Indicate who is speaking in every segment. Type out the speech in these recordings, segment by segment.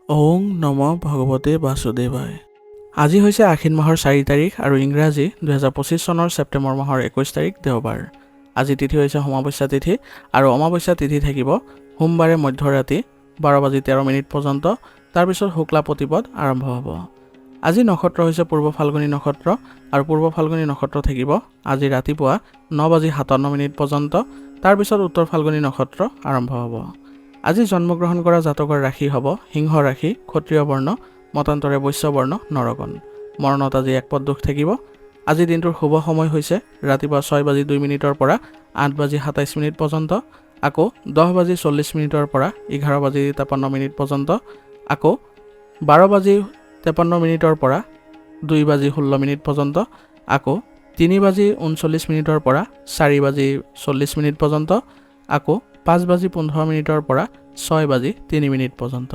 Speaker 1: ওং নম ভগৱতে বাসুদেৱায়। আজি হৈছে আশ্বিন মাহৰ 4 তাৰিখ আৰু ইংৰাজী 2025 চনৰ ছেপ্টেম্বৰ মাহৰ 21 তাৰিখ দেওবাৰ। আজি তিথি হৈছে অমাৱস্যা তিথি আৰু অমাৱস্যা তিথি থাকিব সোমবাৰে মধ্যৰাতি 12:13 পৰ্যন্ত। তাৰপিছত শুক্লা প্ৰতিপদ আৰম্ভ হ'ব। আজি নক্ষত্ৰ হৈছে পূৰ্ব ফাল্গুনী নক্ষত্ৰ আৰু পূৰ্ব ফাল্গুনী নক্ষত্ৰ থাকিব আজি ৰাতিপুৱা 9:57 পৰ্যন্ত। তাৰপিছত উত্তৰ ফাল্গুনী নক্ষত্ৰ আৰম্ভ হ'ব। আজি জন্মগ্ৰহণ কৰা জাতকৰ ৰাশি হ'ব সিংহ ৰাশি, ক্ষত্ৰিয় বৰ্ণ, মতান্তৰে বৈশ্য বৰ্ণ, নৰকণ। মৰণত আজি একপদ দোষ থাকিব। আজি দিনটোৰ শুভ সময় হৈছে ৰাতিপুৱা 6:02 পৰা 8:27 পৰ্যন্ত, আকৌ 10:40 পৰা 11:53 পৰ্যন্ত, আকৌ 12:53 পৰা 2:16 পৰ্যন্ত, আকৌ 3:39 পৰা 4:40 পৰ্যন্ত, আকৌ 5:15 পৰা 6:03 পৰ্যন্ত।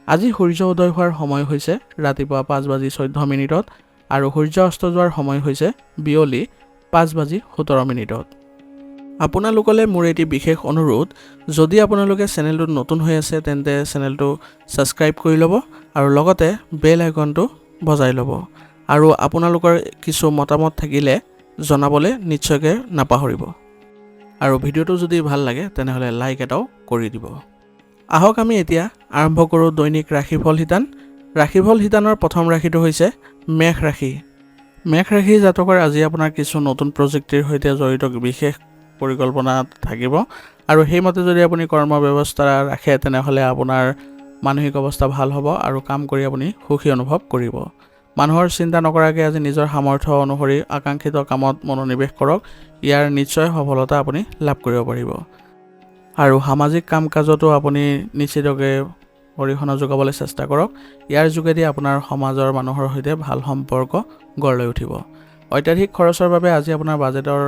Speaker 1: আজি সূৰ্য উদয় হোৱাৰ সময় হৈছে ৰাতিপুৱা 5:14 আৰু সূৰ্য অস্ত যোৱাৰ সময় হৈছে বিয়লি 5:17। আপোনালোকলৈ মোৰ এটি বিশেষ অনুৰোধ, যদি আপোনালোকে চেনেলটোত নতুন হৈ আছে তেন্তে চেনেলটো ছাবস্ক্ৰাইব কৰি ল'ব আৰু লগতে বেল আইকনটো বজাই ল'ব। আৰু আপোনালোকৰ কিছু মতামত থাকিলে জনাবলৈ নিশ্চয়কৈ নাপাহৰিব। আৰু ভিডিঅ'টো যদি ভাল লাগে তেনেহ'লে লাইক এটাও কৰি দিব। আহক আমি এতিয়া আৰম্ভ কৰোঁ দৈনিক ৰাশিফল শিতান। ৰাশিফল শিতানৰ প্ৰথম ৰাশিটো হৈছে মেষ ৰাশি। মেষ ৰাশি জাতকৰ আজি আপোনাৰ কিছু নতুন প্ৰযুক্তিৰ সৈতে জড়িত বিশেষ পৰিকল্পনা থাকিব আৰু সেইমতে যদি আপুনি কৰ্ম ব্যৱস্থা ৰাখে তেনেহ'লে আপোনাৰ মানসিক অৱস্থা ভাল হ'ব আৰু কাম কৰি আপুনি সুখী অনুভৱ কৰিব। মানুহৰ চিন্তা নকৰাকৈ আজি নিজৰ সামৰ্থ্য অনুসৰি আকাংক্ষিত কামত মনোনিৱেশ কৰক। ইয়াৰ নিশ্চয় সফলতা আপুনি লাভ কৰিব পাৰিব। আৰু সামাজিক কাম কাজতো আপুনি নিশ্চিতকৈ অৰিহণা যোগাবলৈ চেষ্টা কৰক। ইয়াৰ যোগেদি আপোনাৰ সমাজৰ মানুহৰ সৈতে ভাল সম্পৰ্ক গঢ় লৈ উঠিব। অত্যাধিক খৰচৰ বাবে আজি আপোনাৰ বাজেটৰ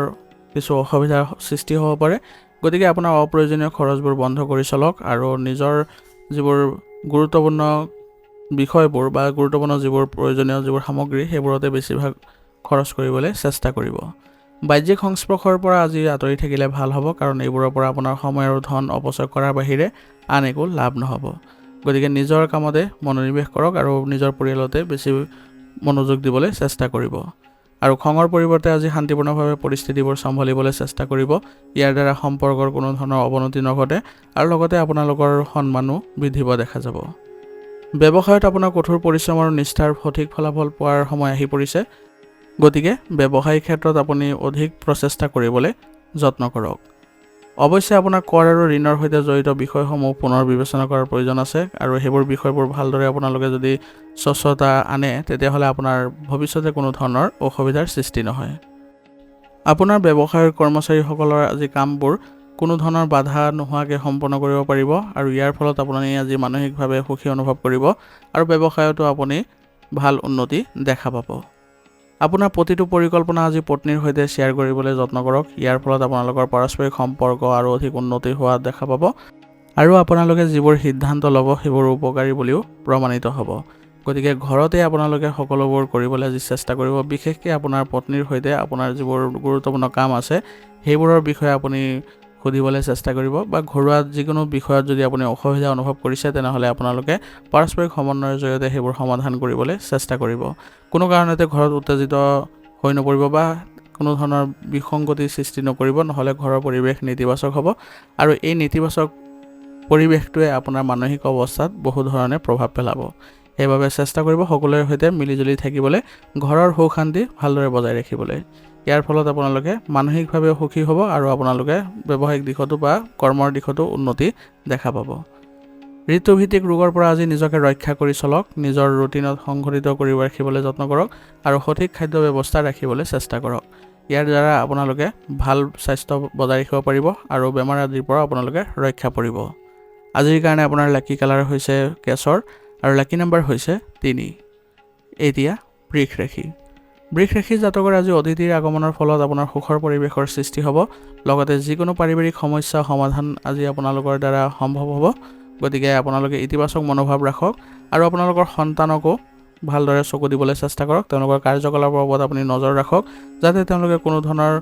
Speaker 1: কিছু অসুবিধাৰ সৃষ্টি হ'ব পাৰে, গতিকে আপোনাৰ অপ্ৰয়োজনীয় খৰচবোৰ বন্ধ কৰি চলক আৰু নিজৰ যিবোৰ গুৰুত্বপূৰ্ণ বিষয়বোৰ বা গুৰুত্বপূৰ্ণ যিবোৰ প্ৰয়োজনীয় যিবোৰ সামগ্ৰী সেইবোৰতে বেছিভাগ খৰচ কৰিবলৈ চেষ্টা কৰিব। বাহ্যিক সংস্পৰ্শৰ পৰা আজি আঁতৰি থাকিলে ভাল হ'ব, কাৰণ এইবোৰৰ পৰা আপোনাৰ সময় আৰু ধন অপচয় কৰাৰ বাহিৰে আন একো লাভ নহ'ব। গতিকে নিজৰ কামতে মনোনিৱেশ কৰক আৰু নিজৰ পৰিয়ালতে বেছি মনোযোগ দিবলৈ চেষ্টা কৰিব। আৰু খঙৰ পৰিৱৰ্তে আজি শান্তিপূৰ্ণভাৱে পৰিস্থিতিবোৰ চম্ভালিবলৈ চেষ্টা কৰিব। ইয়াৰ দ্বাৰা সম্পৰ্কৰ কোনো ধৰণৰ অৱনতি নঘটে আৰু লগতে আপোনালোকৰ সন্মানো বৃদ্ধি পোৱা দেখা যাব। ব্যৱসায়ত আপোনাৰ কঠোৰ পৰিশ্ৰম আৰু নিষ্ঠাৰ সঠিক ফলাফল পোৱাৰ সময় আহি পৰিছে, গতিকে ব্যৱসায়িক ক্ষেত্ৰত আপুনি অধিক প্ৰচেষ্টা কৰিবলৈ যত্ন কৰক। অৱশ্যে আপোনাৰ কৰ আৰু ঋণৰ সৈতে জড়িত বিষয়সমূহ পুনৰ বিবেচনা কৰাৰ প্ৰয়োজন আছে আৰু সেইবোৰ বিষয়বোৰ ভালদৰে আপোনালোকে যদি স্বচ্ছতা আনে তেতিয়াহ'লে আপোনাৰ ভৱিষ্যতে কোনো ধৰণৰ অসুবিধাৰ সৃষ্টি নহয়। আপোনাৰ ব্যৱসায়ৰ কৰ্মচাৰীসকলৰ আজি কামবোৰ কোনো ধৰণৰ বাধা নোহোৱাকৈ সম্পন্ন কৰিব পাৰিব আৰু ইয়াৰ ফলত আপুনি আজি মানসিকভাৱে সুখী অনুভৱ কৰিব আৰু ব্যৱসায়তো আপুনি ভাল উন্নতি দেখা পাব। আপোনাৰ প্ৰতিটো পৰিকল্পনা আজি পত্নীৰ সৈতে শ্বেয়াৰ কৰিবলৈ যত্ন কৰক। ইয়াৰ ফলত আপোনালোকৰ পাৰস্পৰিক সম্পৰ্ক আৰু অধিক উন্নতি হোৱা দেখা পাব আৰু আপোনালোকে যিবোৰ সিদ্ধান্ত ল'ব সেইবোৰ উপকাৰী বুলিও প্ৰমাণিত হ'ব। গতিকে ঘৰতে আপোনালোকে সকলোবোৰ কৰিবলৈ আজি চেষ্টা কৰিব। বিশেষকৈ আপোনাৰ পত্নীৰ সৈতে আপোনাৰ যিবোৰ গুৰুত্বপূৰ্ণ কাম আছে সেইবোৰৰ বিষয়ে আপুনি সুধিবলৈ চেষ্টা কৰিব, বা ঘৰুৱা যিকোনো বিষয়ত যদি আপুনি অসুবিধা অনুভৱ কৰিছে তেনেহ'লে আপোনালোকে পাৰস্পৰিক সমন্বয়ৰ জৰিয়তে সেইবোৰ সমাধান কৰিবলৈ চেষ্টা কৰিব। কোনো কাৰণতে ঘৰত উত্তেজিত হৈ নপৰিব বা কোনো ধৰণৰ বিসংগতিৰ সৃষ্টি নকৰিব, নহ'লে ঘৰৰ পৰিৱেশ নেতিবাচক হ'ব আৰু এই নেতিবাচক পৰিৱেশটোৱে আপোনাৰ মানসিক অৱস্থাত বহু ধৰণে প্ৰভাৱ পেলাব। সেইবাবে চেষ্টা কৰিব সকলোৰে সৈতে মিলিজুলি থাকিবলৈ, ঘৰৰ সুখ শান্তি ভালদৰে বজাই ৰাখিবলৈ। ইয়াৰ ফলত আপোনালোকে মানসিকভাৱেও সুখী হ'ব আৰু আপোনালোকে ব্যৱসায়িক দিশতো বা কৰ্মৰ দিশতো উন্নতি দেখা পাব। ঋতুভিত্তিক ৰোগৰ পৰা আজি নিজকে ৰক্ষা কৰি চলক। নিজৰ ৰুটিনত সংঘটিত কৰি ৰাখিবলৈ যত্ন কৰক আৰু সঠিক খাদ্য ব্যৱস্থা ৰাখিবলৈ চেষ্টা কৰক। ইয়াৰ দ্বাৰা আপোনালোকে ভাল স্বাস্থ্য বজাই ৰাখিব পাৰিব আৰু বেমাৰ আদিৰ পৰা আপোনালোকে ৰক্ষা পৰিব। আজিৰ কাৰণে আপোনাৰ লাকি কালাৰ হৈছে কেশৰ আৰু লাকি নাম্বাৰ হৈছে 3। এতিয়া বৃষ ৰাশি। বৃষ ৰাশি জাতকৰ আজি অতিথিৰ আগমনৰ ফলত আপোনাৰ সুখৰ পৰিৱেশৰ সৃষ্টি হ'ব। লগতে যিকোনো পাৰিবাৰিক সমস্যা সমাধান আজি আপোনালোকৰ দ্বাৰা সম্ভৱ হ'ব। গতিকে আপোনালোকে ইতিবাচক মনোভাৱ ৰাখক আৰু আপোনালোকৰ সন্তানকো ভালদৰে চকু দিবলৈ চেষ্টা কৰক। তেওঁলোকৰ কাৰ্যকলাপৰ ওপৰত আপুনি নজৰ ৰাখক যাতে তেওঁলোকে কোনো ধৰণৰ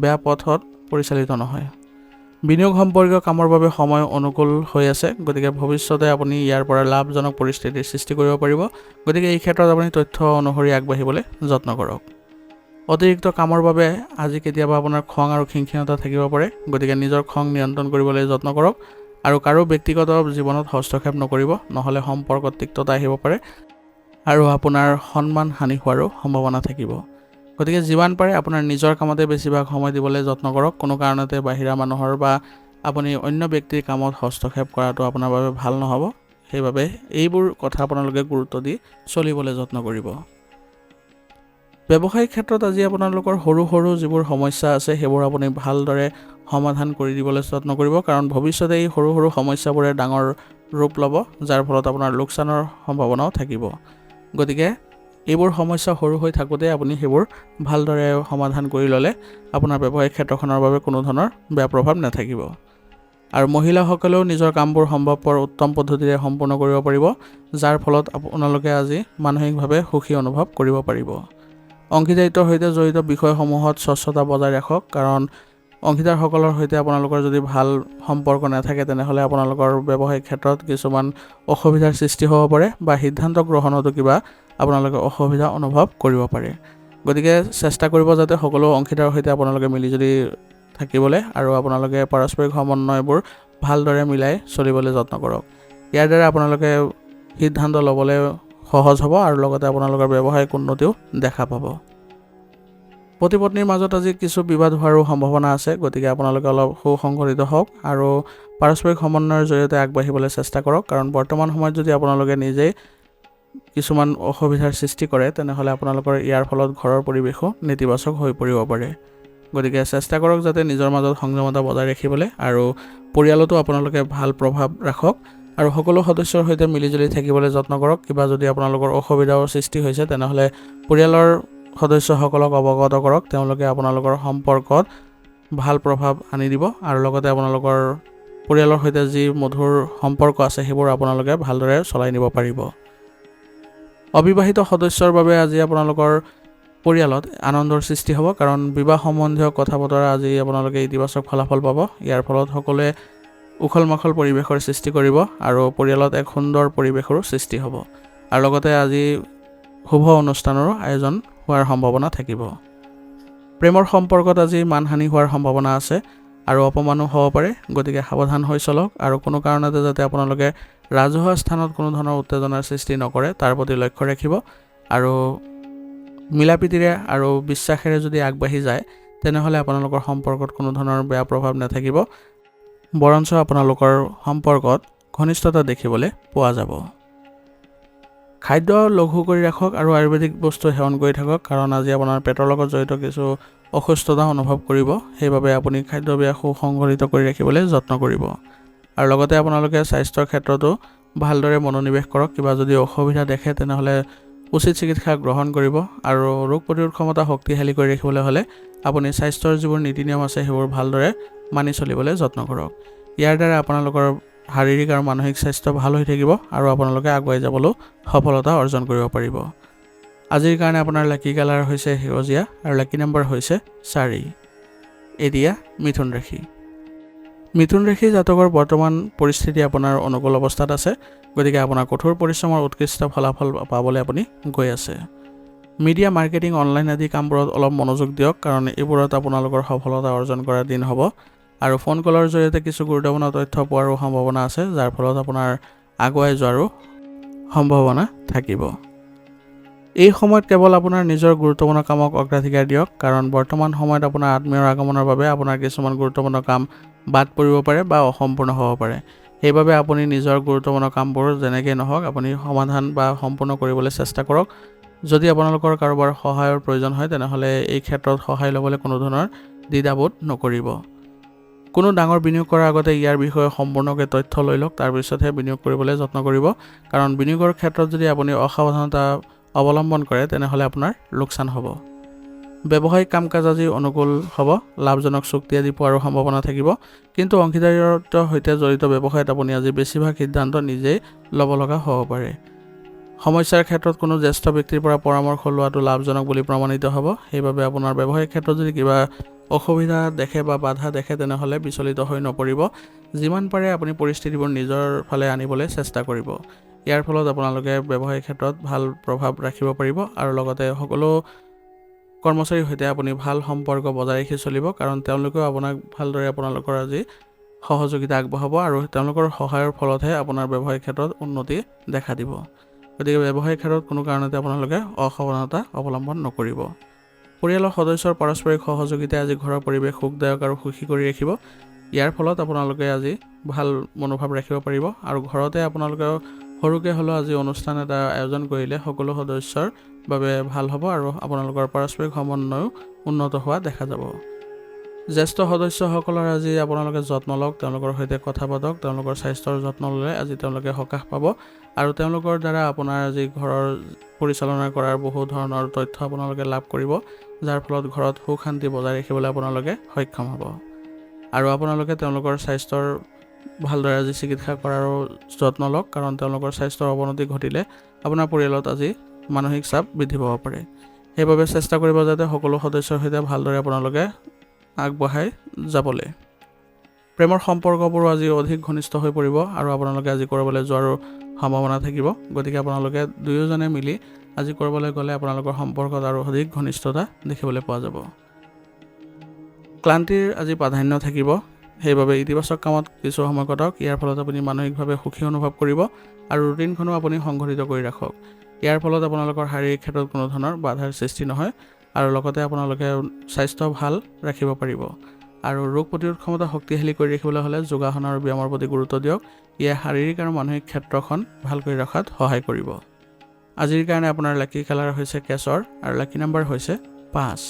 Speaker 1: বেয়া পথত পৰিচালিত নহয়। বিনিয়োগ সম্পৰ্কীয় কামৰ বাবে সময় অনুকূল হৈ আছে, গতিকে ভৱিষ্যতে আপুনি ইয়াৰ পৰা লাভজনক পৰিস্থিতিৰ সৃষ্টি কৰিব পাৰিব। গতিকে এই ক্ষেত্ৰত আপুনি তথ্য অনুসৰি আগবাঢ়িবলৈ যত্ন কৰক। অতিৰিক্ত কামৰ বাবে আজি কেতিয়াবা আপোনাৰ খং আৰু খিংখিঙতা থাকিব পাৰে, গতিকে নিজৰ খং নিয়ন্ত্ৰণ কৰিবলৈ যত্ন কৰক আৰু কাৰো ব্যক্তিগত জীৱনত হস্তক্ষেপ নকৰিব, নহ'লে সম্পৰ্কত তিক্ততা আহিব পাৰে আৰু আপোনাৰ সন্মান হানি হোৱাৰো সম্ভাৱনা থাকিব। গতিকে যিমান পাৰে আপোনাৰ নিজৰ কামতে বেছিভাগ সময় দিবলৈ যত্ন কৰক। কোনো কাৰণতে বাহিৰা মানুহৰ বা আপুনি অন্য ব্যক্তিৰ কামত হস্তক্ষেপ কৰাটো আপোনাৰ বাবে ভাল নহ'ব। সেইবাবে এইবোৰ কথা আপোনালোকে গুৰুত্ব দি চলিবলৈ যত্ন কৰিব। ব্যৱসায়িক ক্ষেত্ৰত আজি আপোনালোকৰ সৰু সৰু যিবোৰ সমস্যা আছে সেইবোৰ আপুনি ভালদৰে সমাধান কৰি দিবলৈ যত্ন কৰিব, কাৰণ ভৱিষ্যতে এই সৰু সৰু সমস্যাবোৰে ডাঙৰ ৰূপ ল'ব, যাৰ ফলত আপোনাৰ লোকচানৰ সম্ভাৱনাও থাকিব। গতিকে এইবোৰ সমস্যা সৰু হৈ থাকোঁতে আপুনি সেইবোৰ ভালদৰে সমাধান কৰি ল'লে আপোনাৰ ব্যৱসায়িক ক্ষেত্ৰখনৰ বাবে কোনো ধৰণৰ বেয়া প্ৰভাৱ নাথাকিব। আৰু মহিলাসকলেও নিজৰ কামবোৰ সম্ভৱপৰ উত্তম পদ্ধতিৰে সম্পূৰ্ণ কৰিব পাৰিব, যাৰ ফলত আপোনালোকে আজি মানসিকভাৱে সুখী অনুভৱ কৰিব পাৰিব। অংশীদাৰিত্বৰ সৈতে জড়িত বিষয়সমূহত স্বচ্ছতা বজাই ৰাখক, কাৰণ অংশীদাৰসকলৰ সৈতে আপোনালোকৰ যদি ভাল সম্পৰ্ক নাথাকে তেনেহ'লে আপোনালোকৰ ব্যৱসায়িক ক্ষেত্ৰত কিছুমান অসুবিধাৰ সৃষ্টি হ'ব পাৰে বা সিদ্ধান্ত গ্ৰহণতো কিবা আপোনালোকে অসুবিধা অনুভৱ কৰিব পাৰে। গতিকে চেষ্টা কৰিব যাতে সকলো অংশীদাৰৰ সৈতে আপোনালোকে মিলিজুলি থাকিবলৈ আৰু আপোনালোকে পাৰস্পৰিক সমন্বয়বোৰ ভালদৰে মিলাই চলিবলৈ যত্ন কৰক। ইয়াৰ দ্বাৰা আপোনালোকে সিদ্ধান্ত ল'বলৈ সহজ হ'ব আৰু লগতে আপোনালোকৰ ব্যৱসায়িক উন্নতিও দেখা পাব। পতি পত্নীৰ মাজত আজি কিছু বিবাদ হোৱাৰো সম্ভাৱনা আছে, গতিকে আপোনালোকে অলপ সুসংগঠিত হওক আৰু পাৰস্পৰিক সমন্বয়ৰ জৰিয়তে আগবাঢ়িবলৈ চেষ্টা কৰক, কাৰণ বৰ্তমান সময়ত যদি আপোনালোকে নিজেই কিছুমান অসুবিধাৰ সৃষ্টি কৰে তেনেহ'লে আপোনালোকৰ ইয়াৰ ফলত ঘৰৰ পৰিৱেশো নেতিবাচক হৈ পৰিব পাৰে। গতিকে চেষ্টা কৰক যাতে নিজৰ মাজত সংযমতা বজাই ৰাখিবলৈ, আৰু পৰিয়ালতো আপোনালোকে ভাল প্ৰভাৱ ৰাখক আৰু সকলো সদস্যৰ সৈতে মিলিজুলি থাকিবলৈ যত্ন কৰক। কিবা যদি আপোনালোকৰ অসুবিধাৰ সৃষ্টি হৈছে তেনেহ'লে পৰিয়ালৰ সদস্যসকলক অৱগত কৰক, তেওঁলোকে আপোনালোকৰ সম্পৰ্কত ভাল প্ৰভাৱ আনি দিব আৰু লগতে আপোনালোকৰ পৰিয়ালৰ সৈতে যি মধুৰ সম্পৰ্ক আছে সেইবোৰ আপোনালোকে ভালদৰে চলাই নিব পাৰিব। অবিবাহিত সদস্যৰ বাবে আজি আপোনালোকৰ পৰিয়ালত আনন্দৰ সৃষ্টি হ'ব, কাৰণ বিবাহ সম্বন্ধীয় কথা বতৰা আজি আপোনালোকে ইতিবাচক ফলাফল পাব। ইয়াৰ ফলত সকলোৱে উখল মাখল পৰিৱেশৰ সৃষ্টি কৰিব আৰু পৰিয়ালত এক সুন্দৰ পৰিৱেশৰো সৃষ্টি হ'ব, আৰু লগতে আজি শুভ অনুষ্ঠানৰো আয়োজন হোৱাৰ সম্ভাৱনা থাকিব। প্ৰেমৰ সম্পৰ্কত আজি মানহানি হোৱাৰ সম্ভাৱনা আছে আৰু অপমানো হ'ব পাৰে, গতিকে সাৱধান হৈ চলক আৰু কোনো কাৰণতে যাতে আপোনালোকে ৰাজহুৱা স্থানত কোনো ধৰণৰ উত্তেজনাৰ সৃষ্টি নকৰে তাৰ প্ৰতি লক্ষ্য ৰাখিব। আৰু মিলাপ্ৰীতিৰে আৰু বিশ্বাসেৰে যদি আগবাঢ়ি যায় তেনেহ'লে আপোনালোকৰ সম্পৰ্কত কোনো ধৰণৰ বেয়া প্ৰভাৱ নাথাকিব, বৰঞ্চ আপোনালোকৰ সম্পৰ্কত ঘনিষ্ঠতা দেখিবলৈ পোৱা যাব। খাদ্য লঘু কৰি ৰাখক আৰু আয়ুৰ্বেদিক বস্তু সেৱন কৰি থাকক, কাৰণ আজি আপোনাৰ পেটৰ লগত জড়িত কিছু অসুস্থতা অনুভৱ কৰিব, সেইবাবে আপুনি খাদ্যবিলাক সুসংগঠিত কৰি ৰাখিবলৈ যত্ন কৰিব। আৰু লগতে আপোনালোকে স্বাস্থ্যৰ ক্ষেত্ৰতো ভালদৰে মনোনিৱেশ কৰক। কিবা যদি অসুবিধা দেখে তেনেহ'লে উচিত চিকিৎসা গ্ৰহণ কৰিব, আৰু ৰোগ প্ৰতিৰোধ ক্ষমতা শক্তিশালী কৰি ৰাখিবলৈ হ'লে আপুনি স্বাস্থ্যৰ যিবোৰ নীতি নিয়ম আছে সেইবোৰ ভালদৰে মানি চলিবলৈ যত্ন কৰক। ইয়াৰ দ্বাৰা আপোনালোকৰ শাৰীৰিক আৰু মানসিক স্বাস্থ্য ভাল হৈ থাকিব আৰু আপোনালোকে আগুৱাই যাবলৈ সফলতা অৰ্জন কৰিব পাৰিব। আজিৰ কাৰণে আপোনাৰ লাকি কালাৰ হৈছে সেউজীয়া আৰু লাকি নম্বৰ হৈছে 4। এতিয়া মিথুন ৰাশি। মিথুন ৰাশি জাতকৰ বৰ্তমান পৰিস্থিতি আপোনাৰ অনুকূল অৱস্থাত আছে, গতিকে আপোনাৰ কঠোৰ পৰিশ্ৰমৰ উৎকৃষ্ট ফলাফল পাবলৈ আপুনি গৈ আছে। মিডিয়া মাৰ্কেটিং অনলাইন আদি কামবোৰত অলপ মনোযোগ দিয়ক, কাৰণ এইবোৰত আপোনালোকৰ সফলতা অৰ্জন কৰাৰ দিন হ'ব আৰু ফোন কলৰ জৰিয়তে কিছু গুৰুত্বপূৰ্ণ তথ্য পোৱাৰো সম্ভাৱনা আছে, যাৰ ফলত আপোনাৰ আগুৱাই যোৱাৰো সম্ভাৱনা থাকিব। এই সময়ত কেৱল আপোনাৰ নিজৰ গুৰুত্বপূৰ্ণ কামক অগ্ৰাধিকাৰ দিয়ক, কাৰণ বৰ্তমান সময়ত আপোনাৰ আত্মীয়ৰ আগমনৰ বাবে আপোনাৰ কিছুমান গুৰুত্বপূৰ্ণ কাম বাদ পৰিব পাৰে বা অসম্পূৰ্ণ হ'ব পাৰে। সেইবাবে আপুনি নিজৰ গুৰুত্বপূৰ্ণ কামবোৰ যেনেকৈ নহওক আপুনি সমাধান বা সম্পূৰ্ণ কৰিবলৈ চেষ্টা কৰক। যদি আপোনালোকৰ কাৰোবাৰ সহায়ৰ প্ৰয়োজন হয় তেনেহ'লে এই ক্ষেত্ৰত সহায় ল'বলৈ কোনো ধৰণৰ দ্বিধাবোধ নকৰিব। কোনো ডাঙৰ বিনিয়োগ কৰাৰ আগতে ইয়াৰ বিষয়ে সম্পূৰ্ণকৈ তথ্য লৈ লওক, তাৰপিছতহে বিনিয়োগ কৰিবলৈ যত্ন কৰিব, কাৰণ বিনিয়োগৰ ক্ষেত্ৰত যদি আপুনি অসাৱধানতা অৱলম্বন কৰে তেনেহ'লে আপোনাৰ লোকচান হ'ব। ব্যৱসায়িক কাম কাজ আজি অনুকূল হ'ব, লাভজনক চুক্তি আদি পোৱাৰো সম্ভাৱনা থাকিব, কিন্তু অংশীদাৰিত্বৰ সৈতে জড়িত ব্যৱসায়ত আপুনি আজি বেছিভাগ সিদ্ধান্ত নিজেই ল'ব লগা হ'ব পাৰে। সমস্যাৰ ক্ষেত্ৰত কোনো জ্যেষ্ঠ ব্যক্তিৰ পৰা পৰামৰ্শ লোৱাটো লাভজনক বুলি প্ৰমাণিত হ'ব, সেইবাবে আপোনাৰ ব্যৱসায়িক ক্ষেত্ৰত যদি কিবা অসুবিধা দেখে বা বাধা দেখে তেনেহ'লে বিচলিত হৈ নপৰিব। যিমান পাৰে আপুনি পৰিস্থিতিবোৰ নিজৰ ফালে আনিবলৈ চেষ্টা কৰিব। ইয়াৰ ফলত আপোনালোকে ব্যৱসায়িক ক্ষেত্ৰত ভাল প্ৰভাৱ ৰাখিব পাৰিব আৰু লগতে সকলো কৰ্মচাৰীৰ সৈতে আপুনি ভাল সম্পৰ্ক বজাই ৰাখি চলিব, কাৰণ তেওঁলোকেও আপোনাক ভালদৰে আপোনালোকৰ আজি সহযোগিতা আগবঢ়াব আৰু তেওঁলোকৰ সহায়ৰ ফলতহে আপোনাৰ ব্যৱসায়িক ক্ষেত্ৰত উন্নতি দেখা দিব। গতিকে ব্যৱসায়িক ক্ষেত্ৰত কোনো কাৰণতে আপোনালোকে অসাৱধানতা অৱলম্বন নকৰিব। পৰিয়ালৰ সদস্যৰ পাৰস্পৰিক সহযোগিতাই আজি ঘৰৰ পৰিৱেশ সুখদায়ক আৰু সুখী কৰি ৰাখিব। ইয়াৰ ফলত আপোনালোকে আজি ভাল মনোভাৱ ৰাখিব পাৰিব আৰু ঘৰতে আপোনালোকে সৰুকৈ হ'লেও আজি অনুষ্ঠান এটা আয়োজন কৰিলে সকলো সদস্যৰ বাবে ভাল হ'ব আৰু আপোনালোকৰ পাৰস্পৰিক সমন্বয়ো উন্নত হোৱা দেখা যাব। জ্যেষ্ঠ সদস্যসকলৰ আজি আপোনালোকে যত্ন লওক, তেওঁলোকৰ সৈতে কথা পাতক, তেওঁলোকৰ স্বাস্থ্যৰ যত্ন ল'লে আজি তেওঁলোকে সকাহ পাব আৰু তেওঁলোকৰ দ্বাৰা আপোনাৰ আজি ঘৰৰ পৰিচালনা কৰাৰ বহু ধৰণৰ তথ্য আপোনালোকে লাভ কৰিব, যাৰ ফলত ঘৰত সুখ শান্তি বজাই ৰাখিবলৈ আপোনালোকে সক্ষম হ'ব। আৰু আপোনালোকে তেওঁলোকৰ স্বাস্থ্যৰ ভালদৰে আজি চিকিৎসা কৰাৰো যত্ন লওক, কাৰণ তেওঁলোকৰ স্বাস্থ্যৰ অৱনতি ঘটিলে আপোনাৰ পৰিয়ালত আজি মানসিক চাপ বৃদ্ধি পাব পাৰে। সেইবাবে চেষ্টা কৰিব যাতে সকলো সদস্যৰ সৈতে ভালদৰে আপোনালোকে আগবঢ়াই যাবলৈ। প্ৰেমৰ সম্পৰ্কবোৰো আজি অধিক ঘনিষ্ঠ হৈ পৰিব আৰু আপোনালোকে আজি ক'ৰবালৈ যোৱাৰো সম্ভাৱনা থাকিব। গতিকে আপোনালোকে দুয়োজনে মিলি আজি ক'ৰবালৈ গ'লে আপোনালোকৰ সম্পৰ্কত আৰু অধিক ঘনিষ্ঠতা দেখিবলৈ পোৱা যাব। ক্লান্তিৰ আজি প্ৰাধান্য থাকিব, সেইবাবে ইতিবাচক কামত কিছু সময় কটাওক। ইয়াৰ ফলত আপুনি মানসিকভাৱে সুখী অনুভৱ কৰিব আৰু ৰুটিনখনো আপুনি সংঘটিত কৰি ৰাখক। ইয়াৰ ফলত আপোনালোকৰ শাৰীৰিক ক্ষেত্ৰত কোনো ধৰণৰ বাধাৰ সৃষ্টি নহয় আৰু লগতে আপোনালোকে স্বাস্থ্য ভাল ৰাখিব পাৰিব। আৰু ৰোগ প্ৰতিৰোধ ক্ষমতা শক্তিশালী কৰি ৰাখিবলৈ হ'লে যোগাসন আৰু ব্যায়ামৰ প্ৰতি গুৰুত্ব দিয়ক। ইয়ে শাৰীৰিক আৰু মানসিক ক্ষেত্ৰখন ভাল কৰি ৰখাত সহায় কৰিব। আজিৰ কাৰণে আপোনাৰ লাকি কালাৰ হৈছে কেশৰ আৰু লাকি নাম্বাৰ হৈছে 5।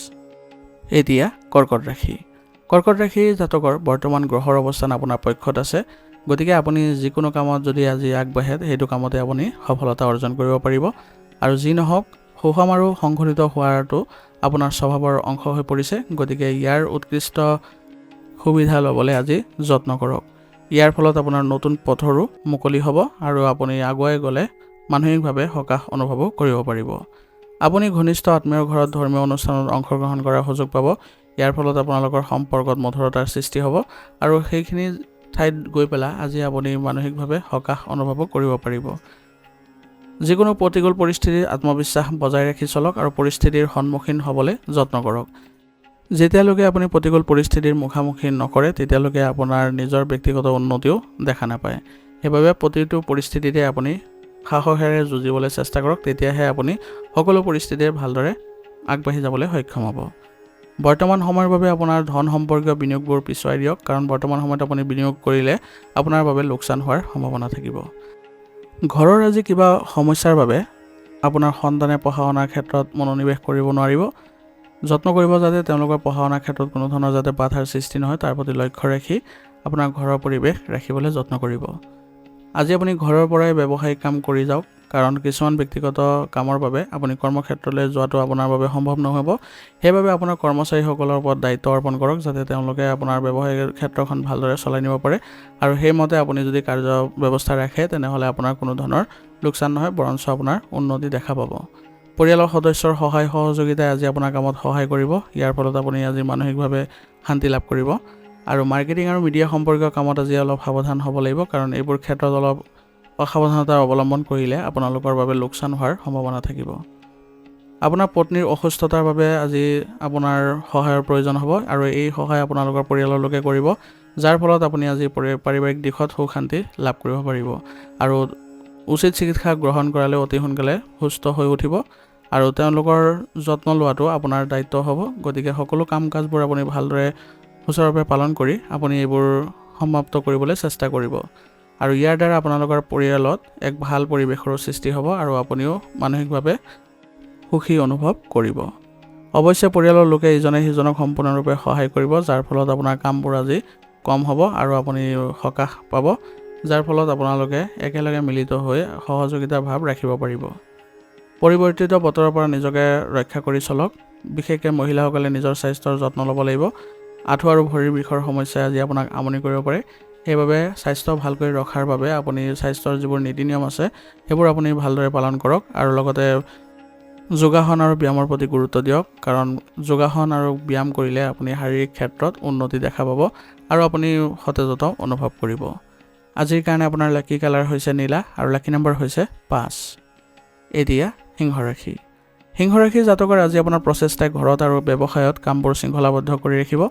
Speaker 1: এতিয়া কৰ্কট ৰাশি। কৰ্কট ৰাশি জাতকৰ বৰ্তমান গ্ৰহৰ অৱস্থান আপোনাৰ পক্ষত আছে। গতিকে আপুনি যিকোনো কামত যদি আজি আগবাঢ়ে সেইটো কামতে আপুনি সফলতা অৰ্জন কৰিব পাৰিব। আৰু যি নহওক সুষম আৰু সংঘটিত হোৱাটো আপোনাৰ স্বভাৱৰ অংশ হৈ পৰিছে। গতিকে ইয়াৰ উৎকৃষ্ট সুবিধা ল'বলৈ আজি যত্ন কৰক। ইয়াৰ ফলত আপোনাৰ নতুন পথৰো মুকলি হ'ব আৰু আপুনি আগুৱাই গ'লে মানসিকভাৱে সকাহ অনুভৱো কৰিব পাৰিব। আপুনি ঘনিষ্ঠ আত্মীয়ৰ ঘৰত ধৰ্মীয় অনুষ্ঠানত অংশগ্ৰহণ কৰাৰ সুযোগ পাব। ইয়াৰ ফলত আপোনালোকৰ সম্পৰ্কত মধুৰতাৰ সৃষ্টি হ'ব আৰু সেইখিনি ঠাইত গৈ পেলাই আজি আপুনি মানসিকভাৱে সকাহ অনুভৱো কৰিব পাৰিব। যিকোনো প্ৰতিকূল পৰিস্থিতিত আত্মবিশ্বাস বজাই ৰাখি চলক আৰু পৰিস্থিতিৰ সন্মুখীন হ'বলৈ যত্ন কৰক। যেতিয়ালৈকে আপুনি প্ৰতিকূল পৰিস্থিতিৰ মুখামুখি নকৰে তেতিয়ালৈকে আপোনাৰ নিজৰ ব্যক্তিগত উন্নতিও দেখা নাপায়। সেইবাবে প্ৰতিটো পৰিস্থিতিতে আপুনি সাহসেৰে যুঁজিবলৈ চেষ্টা কৰক, তেতিয়াহে আপুনি সকলো পৰিস্থিতিৰে ভালদৰে আগবাঢ়ি যাবলৈ সক্ষম হ'ব। বৰ্তমান সময়ৰ বাবে আপোনাৰ ধন সম্পৰ্কীয় বিনিয়োগবোৰ পিছুৱাই দিয়ক, কাৰণ বৰ্তমান সময়ত আপুনি বিনিয়োগ কৰিলে আপোনাৰ বাবে লোকচান হোৱাৰ সম্ভাৱনা থাকিব। ঘৰৰ আজি কিবা সমস্যাৰ বাবে আপোনাৰ সন্তানে পঢ়া শুনাৰ ক্ষেত্ৰত মনোনিৱেশ কৰিব নোৱাৰিব। যত্ন কৰিব যাতে তেওঁলোকৰ পঢ়া শুনাৰ ক্ষেত্ৰত কোনো ধৰণৰ যাতে বাধাৰ সৃষ্টি নহয় তাৰ প্ৰতি লক্ষ্য ৰাখি আপোনাৰ ঘৰৰ পৰিৱেশ ৰাখিবলৈ যত্ন কৰিব। আজি আপুনি ঘৰৰ পৰাই ব্যৱসায়িক কাম কৰি যাওক, কাৰণ কিছুমান ব্যক্তিগত কামৰ বাবে আপুনি কৰ্মক্ষেত্ৰলৈ যোৱাটো আপোনাৰ বাবে সম্ভৱ নহ'ব। সেইবাবে আপোনাৰ কৰ্মচাৰীসকলৰ ওপৰত দায়িত্ব অৰ্পণ কৰক, যাতে তেওঁলোকে আপোনাৰ ব্যৱসায়িক ক্ষেত্ৰখন ভালদৰে চলাই নিব পাৰে আৰু সেইমতে আপুনি যদি কাৰ্য ব্যৱস্থা ৰাখে তেনেহ'লে আপোনাৰ কোনো ধৰণৰ লোকচান নহয়, বৰঞ্চ আপোনাৰ উন্নতি দেখা পাব। পৰিয়ালৰ সদস্যৰ সহায় সহযোগিতাই আজি আপোনাৰ কামত সহায় কৰিব। ইয়াৰ ফলত আপুনি আজি মানসিকভাৱে শান্তি লাভ কৰিব। আৰু মাৰ্কেটিং আৰু মিডিয়া সম্পৰ্কীয় কামত আজি অলপ সাৱধান হ'ব লাগিব, কাৰণ এইবোৰ ক্ষেত্ৰত অলপ অসাৱধানতা অৱলম্বন কৰিলে আপোনালোকৰ বাবে লোকচান হোৱাৰ সম্ভাৱনা থাকিব। আপোনাৰ পত্নীৰ অসুস্থতাৰ বাবে আজি আপোনাৰ সহায়ৰ প্ৰয়োজন হ'ব আৰু এই সহায় আপোনালোকৰ পৰিয়ালৰ লোকে কৰিব, যাৰ ফলত আপুনি আজি পাৰিবাৰিক দিশত সুখ শান্তি লাভ কৰিব পাৰিব আৰু উচিত চিকিৎসা গ্ৰহণ কৰালে অতি সোনকালে সুস্থ হৈ উঠিব আৰু তেওঁলোকৰ যত্ন লোৱাটো আপোনাৰ দায়িত্ব হ'ব। গতিকে সকলো কাম কাজবোৰ আপুনি ভালদৰে সুচাৰুৰূপে পালন কৰি আপুনি এইবোৰ সমাপ্ত কৰিবলৈ চেষ্টা কৰিব আৰু ইয়াৰ দ্বাৰা আপোনালোকৰ পৰিয়ালত এক ভাল পৰিৱেশৰো সৃষ্টি হ'ব আৰু আপুনিও মানসিকভাৱে সুখী অনুভৱ কৰিব। অৱশ্যে পৰিয়ালৰ লোকে ইজনে সিজনক সম্পূৰ্ণৰূপে সহায় কৰিব, যাৰ ফলত আপোনাৰ কামবোৰ আজি কম হ'ব আৰু আপুনি সকাহ পাব, যাৰ ফলত আপোনালোকে একেলগে মিলিত হৈ সহযোগিতাৰ ভাৱ ৰাখিব পাৰিব। পৰিৱৰ্তিত বতৰৰ পৰা নিজকে ৰক্ষা কৰি চলক। বিশেষকৈ মহিলাসকলে নিজৰ স্বাস্থ্যৰ যত্ন ল'ব লাগিব। আঁঠু আৰু ভৰিৰ বিষৰ সমস্যাই আজি আপোনাক আমনি কৰিব পাৰে। সেইবাবে স্বাস্থ্য ভালকৈ ৰখাৰ বাবে আপুনি স্বাস্থ্যৰ যিবোৰ নীতি নিয়ম আছে সেইবোৰ আপুনি ভালদৰে পালন কৰক আৰু লগতে যোগাসন আৰু ব্যায়ামৰ প্ৰতি গুৰুত্ব দিয়ক, কাৰণ যোগাসন আৰু ব্যায়াম কৰিলে আপুনি শাৰীৰিক ক্ষেত্ৰত উন্নতি দেখা পাব আৰু আপুনি সতেজতা অনুভৱ কৰিব। আজিৰ কাৰণে আপোনাৰ লাকি কালাৰ হৈছে নীলা আৰু লাকি নম্বৰ হৈছে 5। এতিয়া সিংহ ৰাশি। সিংহ ৰাশিৰ জাতকৰ আজি আপোনাৰ প্ৰচেষ্টাই ঘৰত আৰু ব্যৱসায়ত কামবোৰ শৃংখলাবদ্ধ কৰি ৰাখিব।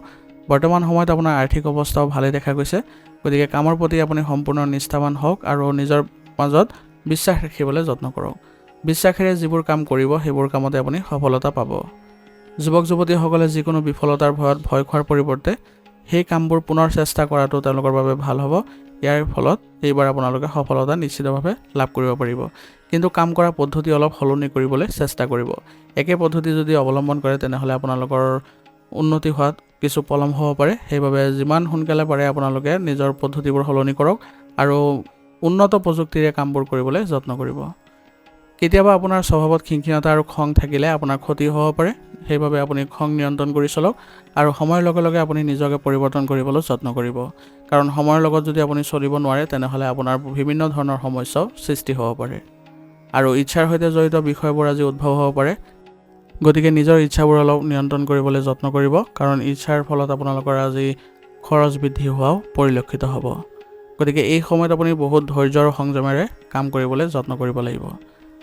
Speaker 1: বৰ্তমান সময়ত আপোনাৰ আৰ্থিক অৱস্থাও ভালে দেখা গৈছে, গতিকে কামৰ প্ৰতি আপুনি সম্পূৰ্ণ নিষ্ঠাৱান হওক আৰু নিজৰ মাজত বিশ্বাস ৰাখিবলৈ যত্ন কৰক। বিশ্বাসেৰে যিবোৰ কাম কৰিব সেইবোৰ কামতে আপুনি সফলতা পাব। যুৱক যুৱতীসকলে যিকোনো বিফলতাৰ ভয়ত ভয় খোৱাৰ পৰিৱৰ্তে সেই কামবোৰ পুনৰ চেষ্টা কৰাটো তেওঁলোকৰ বাবে ভাল হ'ব। ইয়াৰ ফলত এইবাৰ আপোনালোকে সফলতা নিশ্চিতভাৱে লাভ কৰিব পাৰিব। কিন্তু কাম কৰা পদ্ধতি অলপ সলনি কৰিবলৈ চেষ্টা কৰিব। একে পদ্ধতি যদি অৱলম্বন কৰে তেনেহ'লে আপোনালোকৰ উন্নতি হোৱাত কিছু পলম হ'ব পাৰে। সেইবাবে যিমান সোনকালে পাৰে আপোনালোকে নিজৰ পদ্ধতিবোৰ সলনি কৰক আৰু উন্নত প্ৰযুক্তিৰে কামবোৰ কৰিবলৈ যত্ন কৰিব। কেতিয়াবা আপোনাৰ স্বভাৱত খিংখিঙতা আৰু খং থাকিলে আপোনাৰ ক্ষতি হ'ব পাৰে, সেইবাবে আপুনি খং নিয়ন্ত্ৰণ কৰি চলক আৰু সময়ৰ লগে লগে আপুনি নিজকে পৰিৱৰ্তন কৰিবলৈ যত্ন কৰিব, কাৰণ সময়ৰ লগত যদি আপুনি চলিব নোৱাৰে তেনেহ'লে আপোনাৰ বিভিন্ন ধৰণৰ সমস্যাও সৃষ্টি হ'ব পাৰে আৰু ইচ্ছাৰ সৈতে জড়িত বিষয়বোৰ আজি উদ্ভৱ হ'ব পাৰে। গতিকে নিজৰ ইচ্ছাবোৰ অলপ নিয়ন্ত্ৰণ কৰিবলৈ যত্ন কৰিব, কাৰণ ইচ্ছাৰ ফলত আপোনালোকৰ আজি খৰচ বৃদ্ধি হোৱাও পৰিলক্ষিত হ'ব। গতিকে এই সময়ত আপুনি বহুত ধৈৰ্য আৰু সংযমেৰে কাম কৰিবলৈ যত্ন কৰিব লাগিব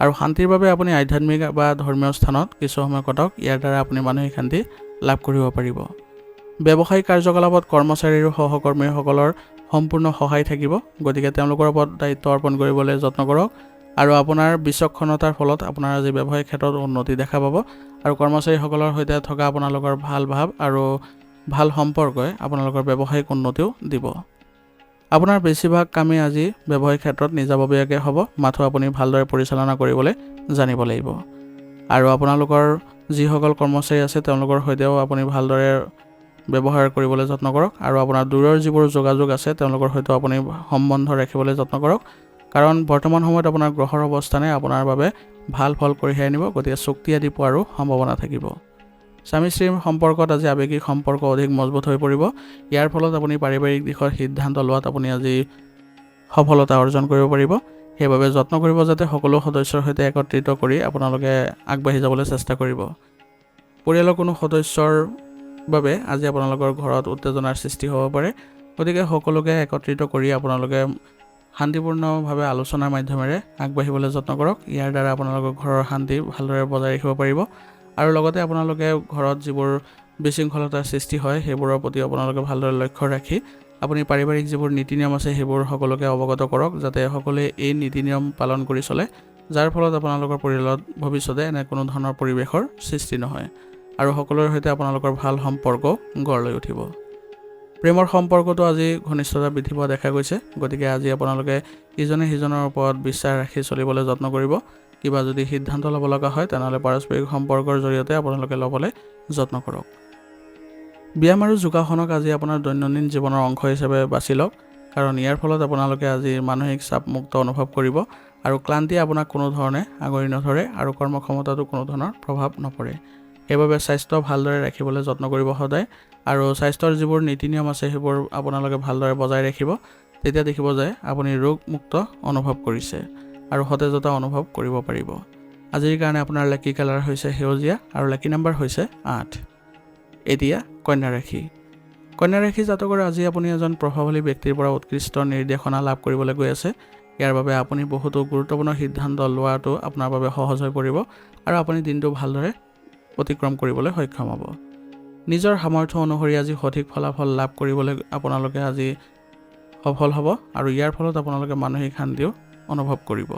Speaker 1: আৰু শান্তিৰ বাবে আপুনি আধ্যাত্মিক বা ধৰ্মীয় স্থানত কিছু সময় কটাওক। ইয়াৰ দ্বাৰা আপুনি মানসিক শান্তি লাভ কৰিব পাৰিব। ব্যৱসায়িক কাৰ্যকলাপত কৰ্মচাৰী আৰু সহকৰ্মীসকলৰ সম্পূৰ্ণ সহায় থাকিব, গতিকে তেওঁলোকৰ ওপৰত দায়িত্ব অৰ্পণ কৰিবলৈ যত্ন কৰক আৰু আপোনাৰ বিচক্ষণতাৰ ফলত আপোনাৰ আজি ব্যৱসায়িক ক্ষেত্ৰত উন্নতি দেখা পাব আৰু কৰ্মচাৰীসকলৰ সৈতে থকা আপোনালোকৰ ভাল ভাৱ আৰু ভাল সম্পৰ্কই আপোনালোকৰ ব্যৱসায়িক উন্নতিও দিব। আপোনাৰ বেছিভাগ কামেই আজি ব্যৱসায়িক ক্ষেত্ৰত নিজাববীয়াকৈ হ'ব, মাথো আপুনি ভালদৰে পৰিচালনা কৰিবলৈ জানিব লাগিব আৰু আপোনালোকৰ যিসকল কৰ্মচাৰী আছে তেওঁলোকৰ সৈতেও আপুনি ভালদৰে ব্যৱহাৰ কৰিবলৈ যত্ন কৰক আৰু আপোনাৰ দূৰৰ যিবোৰ যোগাযোগ আছে তেওঁলোকৰ সৈতেও আপুনি সম্বন্ধ ৰাখিবলৈ যত্ন কৰক, কাৰণ বৰ্তমান সময়ত আপোনাৰ গ্ৰহৰ অৱস্থানে আপোনাৰ বাবে ভাল ফল কঢ়িয়াই আনিব। গতিকে চুক্তি আদি পোৱাৰো সম্ভাৱনা থাকিব। স্বামী স্ত্ৰীৰ সম্পৰ্কত আজি আৱেগিক সম্পৰ্ক অধিক মজবুত হৈ পৰিব। ইয়াৰ ফলত আপুনি পাৰিবাৰিক দিশৰ সিদ্ধান্ত লোৱাত আপুনি আজি সফলতা অৰ্জন কৰিব পাৰিব। সেইবাবে যত্ন কৰিব যাতে সকলো সদস্যৰ সৈতে একত্ৰিত কৰি আপোনালোকে আগবাঢ়ি যাবলৈ চেষ্টা কৰিব। পৰিয়ালৰ কোনো সদস্যৰ বাবে আজি আপোনালোকৰ ঘৰত উত্তেজনাৰ সৃষ্টি হ'ব পাৰে, গতিকে সকলোকে একত্ৰিত কৰি আপোনালোকে শান্তিপূৰ্ণভাৱে আলোচনাৰ মাধ্যমেৰে আগবাঢ়িবলৈ যত্ন কৰক। ইয়াৰ দ্বাৰা আপোনালোকৰ ঘৰৰ শান্তি ভালদৰে বজাই ৰাখিব পাৰিব আৰু লগতে আপোনালোকে ঘৰত যিবোৰ বিশৃংখলতাৰ সৃষ্টি হয় সেইবোৰৰ প্ৰতি আপোনালোকে ভালদৰে লক্ষ্য ৰাখি আপুনি পাৰিবাৰিক যিবোৰ নীতি নিয়ম আছে সেইবোৰ সকলোকে অৱগত কৰক, যাতে সকলোৱে এই নীতি নিয়ম পালন কৰি চলে, যাৰ ফলত আপোনালোকৰ পৰিয়ালত ভৱিষ্যতে এনে কোনো ধৰণৰ পৰিৱেশৰ সৃষ্টি নহয় আৰু সকলোৰে সৈতে আপোনালোকৰ ভাল সম্পৰ্ক গঢ় লৈ উঠিব। প্ৰেমৰ সম্পৰ্কটো আজি ঘনিষ্ঠতা বৃদ্ধি পোৱা দেখা গৈছে, গতিকে আজি আপোনালোকে ইজনে সিজনৰ ওপৰত বিশ্বাস ৰাখি চলিবলৈ যত্ন কৰিব। কিবা যদি সিদ্ধান্ত ল'ব লগা হয় তেনেহ'লে পাৰস্পৰিক সম্পৰ্কৰ জৰিয়তে আপোনালোকে ল'বলৈ যত্ন কৰক। ব্যায়াম আৰু যোগাসনক আজি আপোনাৰ দৈনন্দিন জীৱনৰ অংশ হিচাপে বাছি লওক, কাৰণ ইয়াৰ ফলত আপোনালোকে আজি মানসিক চাপমুক্ত অনুভৱ কৰিব আৰু ক্লান্তিয়ে আপোনাক কোনো ধৰণে আগুৰি নধৰে আৰু কৰ্মক্ষমতাতো কোনো ধৰণৰ প্ৰভাৱ নপৰে। সেইবাবে স্বাস্থ্য ভালদৰে ৰাখিবলৈ যত্ন কৰিব সদায় আৰু স্বাস্থ্যৰ যিবোৰ নীতি নিয়ম আছে সেইবোৰ আপোনালোকে ভালদৰে বজাই ৰাখিব। তেতিয়া দেখিব যে আপুনি ৰোগমুক্ত অনুভৱ কৰিছে আৰু সতেজতা অনুভৱ কৰিব পাৰিব। আজিৰ কাৰণে আপোনাৰ লাকি কালাৰ হৈছে সেউজীয়া আৰু লাকি নম্বৰ হৈছে 8। এতিয়া কন্যা ৰাশি। কন্যা ৰাশি জাতকৰ আজি আপুনি এজন প্ৰভাৱশালী ব্যক্তিৰ পৰা উৎকৃষ্ট নিৰ্দেশনা লাভ কৰিবলৈ গৈ আছে। ইয়াৰ বাবে আপুনি বহুতো গুৰুত্বপূৰ্ণ সিদ্ধান্ত লোৱাটো আপোনাৰ বাবে সহজ হৈ পৰিব আৰু আপুনি দিনটো ভালদৰে অতিক্ৰম কৰিবলৈ সক্ষম হ'ব। নিজৰ সামৰ্থ্য অনুসৰি আজি সঠিক ফলাফল লাভ কৰিবলৈ আপোনালোকে আজি সফল হ'ব আৰু ইয়াৰ ফলত আপোনালোকে মানসিক শান্তিও অনুভৱ কৰিব।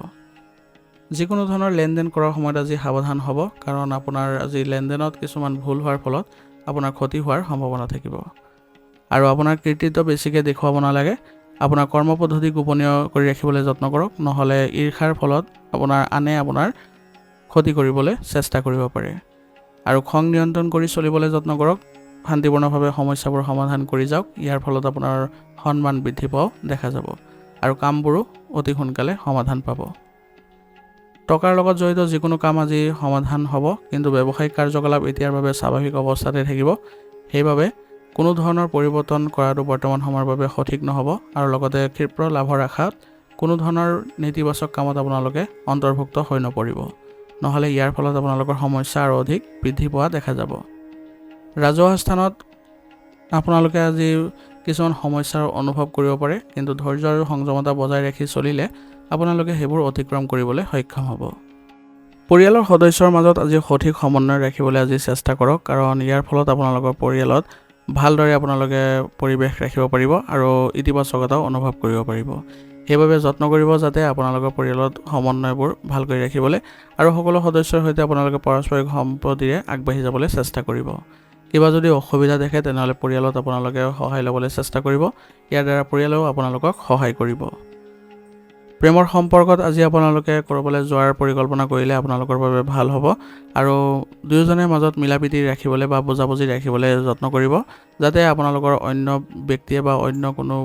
Speaker 1: যিকোনো ধৰণৰ লেনদেন কৰাৰ সময়ত আজি সাৱধান হ'ব, কাৰণ আপোনাৰ আজি লেনদেনত কিছুমান ভুল হোৱাৰ ফলত আপোনাৰ ক্ষতি হোৱাৰ সম্ভাৱনা থাকিব আৰু আপোনাৰ কৃতিত্ব বেছিকৈ দেখুৱাব নালাগে। আপোনাৰ কৰ্ম পদ্ধতি গোপনীয় কৰি ৰাখিবলৈ যত্ন কৰক, নহ'লে ঈৰ্ষাৰ ফলত আনে আপোনাৰ ক্ষতি কৰিবলৈ চেষ্টা কৰিব পাৰে আৰু খং নিয়ন্ত্ৰণ কৰি চলিবলৈ যত্ন কৰক। শান্তিপূৰ্ণভাৱে সমস্যাবোৰ সমাধান কৰি যাওক। ইয়াৰ ফলত আপোনাৰ সন্মান বৃদ্ধি পোৱাও দেখা যাব আৰু কামবোৰো অতি সোনকালে সমাধান পাব। টকাৰ লগত জড়িত যিকোনো কাম আজি সমাধান হ'ব, কিন্তু ব্যৱসায়িক কাৰ্যকলাপ এতিয়াৰ বাবে স্বাভাৱিক অৱস্থাতে থাকিব। সেইবাবে কোনো ধৰণৰ পৰিৱৰ্তন কৰাটো বৰ্তমান সময়ৰ বাবে সঠিক নহ'ব আৰু লগতে ক্ষিপ্ৰ লাভৰ আশাত কোনো ধৰণৰ নেতিবাচক কামত আপোনালোকে অন্তৰ্ভুক্ত হৈ নপৰিব। নহ'লে ইয়াৰ ফলত আপোনালোকৰ সমস্যা আৰু অধিক বৃদ্ধি পোৱা দেখা যাব। ৰাজহুৱা স্থানত আপোনালোকে আজি কিছুমান সমস্যাৰ অনুভৱ কৰিব পাৰে, কিন্তু ধৈৰ্য আৰু সংযমতা বজাই ৰাখি চলিলে আপোনালোকে সেইবোৰ অতিক্ৰম কৰিবলৈ সক্ষম হ'ব। পৰিয়ালৰ সদস্যৰ মাজত আজি সঠিক সমন্বয় ৰাখিবলৈ আজি চেষ্টা কৰক, কাৰণ ইয়াৰ ফলত আপোনালোকৰ পৰিয়ালত ভালদৰে আপোনালোকে পৰিৱেশ ৰাখিব পাৰিব আৰু ইতিবাচকতাও অনুভৱ কৰিব পাৰিব। সেইবাবে যত্ন কৰিব যাতে আপোনালোকৰ পৰিয়ালত সমন্বয়বোৰ ভালকৈ ৰাখিবলৈ আৰু সকলো সদস্যৰ সৈতে আপোনালোকে পাৰস্পৰিক সম্প্ৰীতিৰে আগবাঢ়ি যাবলৈ চেষ্টা কৰিব। কিবা যদি অসুবিধা দেখে তেনেহ'লে পৰিয়ালত আপোনালোকে সহায় ল'বলৈ চেষ্টা কৰিব। ইয়াৰ দ্বাৰা পৰিয়ালেও আপোনালোকক সহায় কৰিব। প্ৰেমৰ সম্পৰ্কত আজি আপোনালোকে ক'ৰবালৈ যোৱাৰ পৰিকল্পনা কৰিলে আপোনালোকৰ বাবে ভাল হ'ব আৰু দুয়োজনৰ মাজত মিলাপ্ৰীতি ৰাখিবলৈ বা বুজাবুজি ৰাখিবলৈ যত্ন কৰিব, যাতে আপোনালোকৰ অন্য ব্যক্তিয়ে বা অন্য কোনো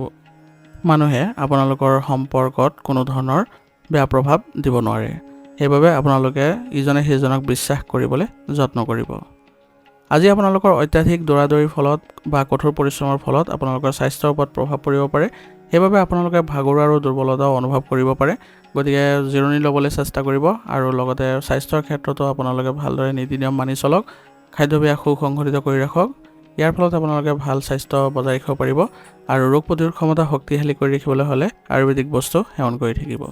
Speaker 1: মানুহে আপোনালোকৰ সম্পৰ্কত কোনো ধৰণৰ বেয়া প্ৰভাৱ দিব নোৱাৰে। সেইবাবে আপোনালোকে ইজনে সিজনক বিশ্বাস কৰিবলৈ যত্ন কৰিব। আজি আপোনালোকৰ অত্যাধিক দৌৰাদৌৰিৰ ফলত বা কঠোৰ পৰিশ্ৰমৰ ফলত আপোনালোকৰ স্বাস্থ্যৰ ওপৰত প্ৰভাৱ পৰিব পাৰে। সেইবাবে আপোনালোকে ভাগৰুৱা আৰু দুৰ্বলতাও অনুভৱ কৰিব পাৰে। গতিকে জিৰণি ল'বলৈ চেষ্টা কৰিব আৰু লগতে স্বাস্থ্যৰ ক্ষেত্ৰতো আপোনালোকে ভালদৰে নীতি নিয়ম মানি চলক, খাদ্যাভ্যাস সুসংগঠিত কৰি ৰাখক। ইয়াৰ ফলত আপোনালোকে ভাল স্বাস্থ্য বজাই ৰাখিব পাৰিব আৰু ৰোগ প্ৰতিৰোধ ক্ষমতা শক্তিশালী কৰি ৰাখিবলৈ হ'লে আয়ুৰ্বেদিক বস্তু সেৱন কৰি থাকিব।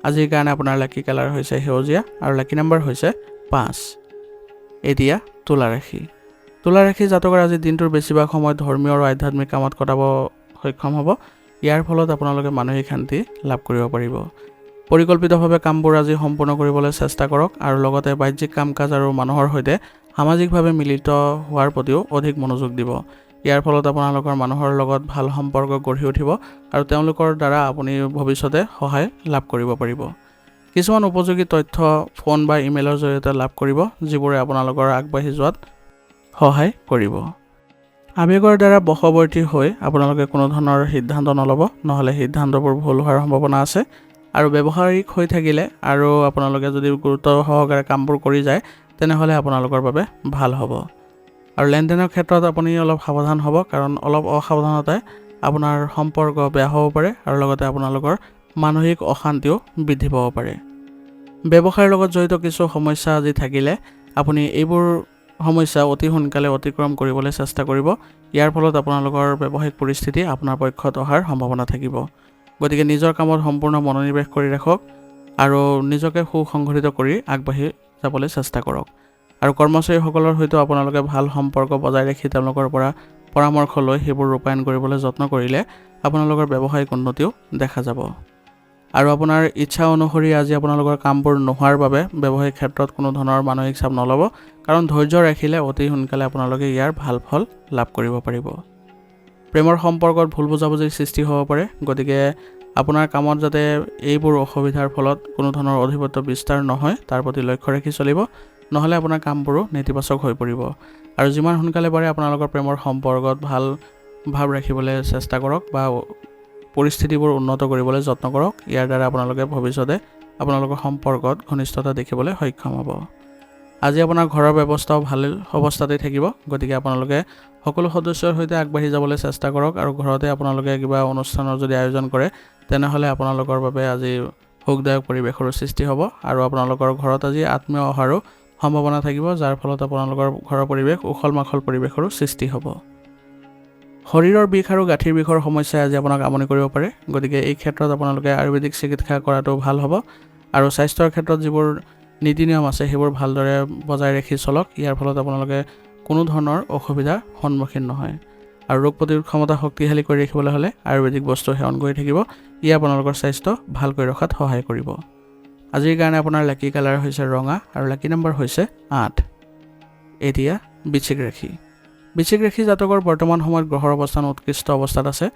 Speaker 1: আজিৰ কাৰণে আপোনাৰ লাকি কালাৰ হৈছে সেউজীয়া আৰু লাকি নম্বৰ হৈছে 5। এতিয়া তুলা ৰাশি। তুলা ৰাশি জাতকৰ আজি দিনটোৰ বেছিভাগ সময় ধৰ্মীয় আৰু আধ্যাত্মিক কামত কটাব সক্ষম হ'ব। ইয়াৰ ফলত আপোনালোকে মানসিক শান্তি লাভ কৰিব পাৰিব। পৰিকল্পিতভাৱে কামবোৰ আজি সম্পূৰ্ণ কৰিবলৈ চেষ্টা কৰক আৰু লগতে বাহ্যিক কাম কাজ আৰু মানুহৰ সৈতে সামাজিকভাৱে মিলিত হোৱাৰ প্ৰতিও অধিক মনোযোগ দিব। ইয়াৰ ফলত আপোনালোকৰ মানুহৰ লগত ভাল সম্পৰ্ক গঢ়ি উঠিব আৰু তেওঁলোকৰ দ্বাৰা আপুনি ভৱিষ্যতে সহায় লাভ কৰিব পাৰিব। কিছুমান উপযোগী তথ্য ফোন বা ইমেইলৰ জৰিয়তে লাভ কৰিব, যিবোৰে আপোনালোকৰ আগবাঢ়ি যোৱাত সহায় কৰিব। আৱেগৰ দ্বাৰা বশৱৰ্তী হৈ আপোনালোকে কোনো ধৰণৰ সিদ্ধান্ত নল'ব, নহ'লে সিদ্ধান্তবোৰ ভুল হোৱাৰ সম্ভাৱনা আছে। আৰু ব্যৱহাৰিক হৈ থাকিলে আৰু আপোনালোকে যদি গুৰুত্ব সহকাৰে কামবোৰ কৰি যায় তেনেহ'লে আপোনালোকৰ বাবে ভাল হ'ব। আৰু লেনদেনৰ ক্ষেত্ৰত আপুনি অলপ সাৱধান হ'ব, কাৰণ অলপ অসাৱধানতাই আপোনাৰ সম্পৰ্ক বেয়া হ'ব পাৰে আৰু লগতে আপোনালোকৰ মানসিক অশান্তিও বৃদ্ধি পাব পাৰে। ব্যৱসায়ৰ লগত জড়িত কিছু সমস্যা আজি থাকিলে আপুনি এইবোৰ সমস্যা অতি সোনকালে অতিক্ৰম কৰিবলৈ চেষ্টা কৰিব। ইয়াৰ ফলত আপোনালোকৰ ব্যৱসায়িক পৰিস্থিতি আপোনাৰ পক্ষত অহাৰ সম্ভাৱনা থাকিব। গতিকে নিজৰ কামত সম্পূৰ্ণ মনোনিৱেশ কৰি ৰাখক আৰু নিজকে সুসংগঠিত কৰি আগবাঢ়ি যাবলৈ চেষ্টা কৰক। আৰু কৰ্মচাৰীসকলৰ সৈতে আপোনালোকে ভাল সম্পৰ্ক বজাই ৰাখি তেওঁলোকৰ পৰা পৰামৰ্শ লৈ সেইবোৰ ৰূপায়ণ কৰিবলৈ যত্ন কৰিলে আপোনালোকৰ ব্যৱসায়িক উন্নতিও দেখা যাব। আৰু আপোনাৰ ইচ্ছা অনুসৰি আজি আপোনালোকৰ কামবোৰ নোহোৱাৰ বাবে ব্যৱসায়িক ক্ষেত্ৰত কোনো ধৰণৰ মানসিক চাপ নল'ব, কাৰণ ধৈৰ্য ৰাখিলে অতি সোনকালে আপোনালোকে ইয়াৰ ভাল ফল লাভ কৰিব পাৰিব। প্ৰেমৰ সম্পৰ্কত ভুল বুজাবুজিৰ সৃষ্টি হ'ব পাৰে, গতিকে আপোনাৰ কামত যাতে এইবোৰ অসুবিধাৰ ফলত কোনো ধৰণৰ অধিপত্য বিস্তাৰ নহয় তাৰ প্ৰতি লক্ষ্য ৰাখি চলিব, নহ'লে আপোনাৰ কামবোৰো নেতিবাচক হৈ পৰিব। আৰু যিমান সোনকালে পাৰে আপোনালোকৰ প্ৰেমৰ সম্পৰ্কত ভাল ভাৱ ৰাখিবলৈ চেষ্টা কৰক বা পৰিস্থিতিবোৰ উন্নত কৰিবলৈ যত্ন কৰক। ইয়াৰ দ্বাৰা আপোনালোকে ভৱিষ্যতে আপোনালোকৰ সম্পৰ্কত ঘনিষ্ঠতা দেখিবলৈ সক্ষম হ'ব। আজি আপোনাৰ ঘৰৰ ব্যৱস্থাও ভাল অৱস্থাতে থাকিব, গতিকে আপোনালোকে সকলো সদস্যৰ সৈতে আগবাঢ়ি যাবলৈ চেষ্টা কৰক আৰু ঘৰতে আপোনালোকে কিবা অনুষ্ঠানৰ যদি আয়োজন কৰে তেনেহ'লে আপোনালোকৰ বাবে আজি সুখদায়ক পৰিৱেশৰো সৃষ্টি হ'ব আৰু আপোনালোকৰ ঘৰত আজি আত্মীয় অহাৰো সম্ভাৱনা থাকিব, যাৰ ফলত আপোনালোকৰ ঘৰৰ পৰিৱেশ উখল মাখল পৰিৱেশৰো সৃষ্টি হ'ব। শৰীৰৰ বিষ আৰু গাঁঠিৰ বিষৰ সমস্যাই আজি আপোনাক আমনি কৰিব পাৰে, গতিকে এই ক্ষেত্ৰত আপোনালোকে আয়ুৰ্বেদিক চিকিৎসা কৰাটো ভাল হ'ব আৰু স্বাস্থ্যৰ ক্ষেত্ৰত যিবোৰ নীতি নিয়ম আছে সেইবোৰ ভালদৰে বজাই ৰাখি চলক। ইয়াৰ ফলত আপোনালোকে কোনো ধৰণৰ অসুবিধাৰ সন্মুখীন নহয়। আৰু ৰোগ প্ৰতিৰোধ ক্ষমতা শক্তিশালী কৰি ৰাখিবলৈ হ'লে আয়ুৰ্বেদিক বস্তু সেৱন কৰি থাকিব। ই আপোনালোকৰ স্বাস্থ্য ভালকৈ ৰখাত সহায় কৰিব। আজিৰ কাৰণে আপোনাৰ লাকি কালাৰ হৈছে ৰঙা আৰু লাকি নম্বৰ হৈছে 8। এতিয়া বৃশ্চিক ৰাশি। বৃশ্চিক ৰাশি জাতকৰ বৰ্তমান সময়ত গ্ৰহৰ অৱস্থান উৎকৃষ্ট অৱস্থাত আছে,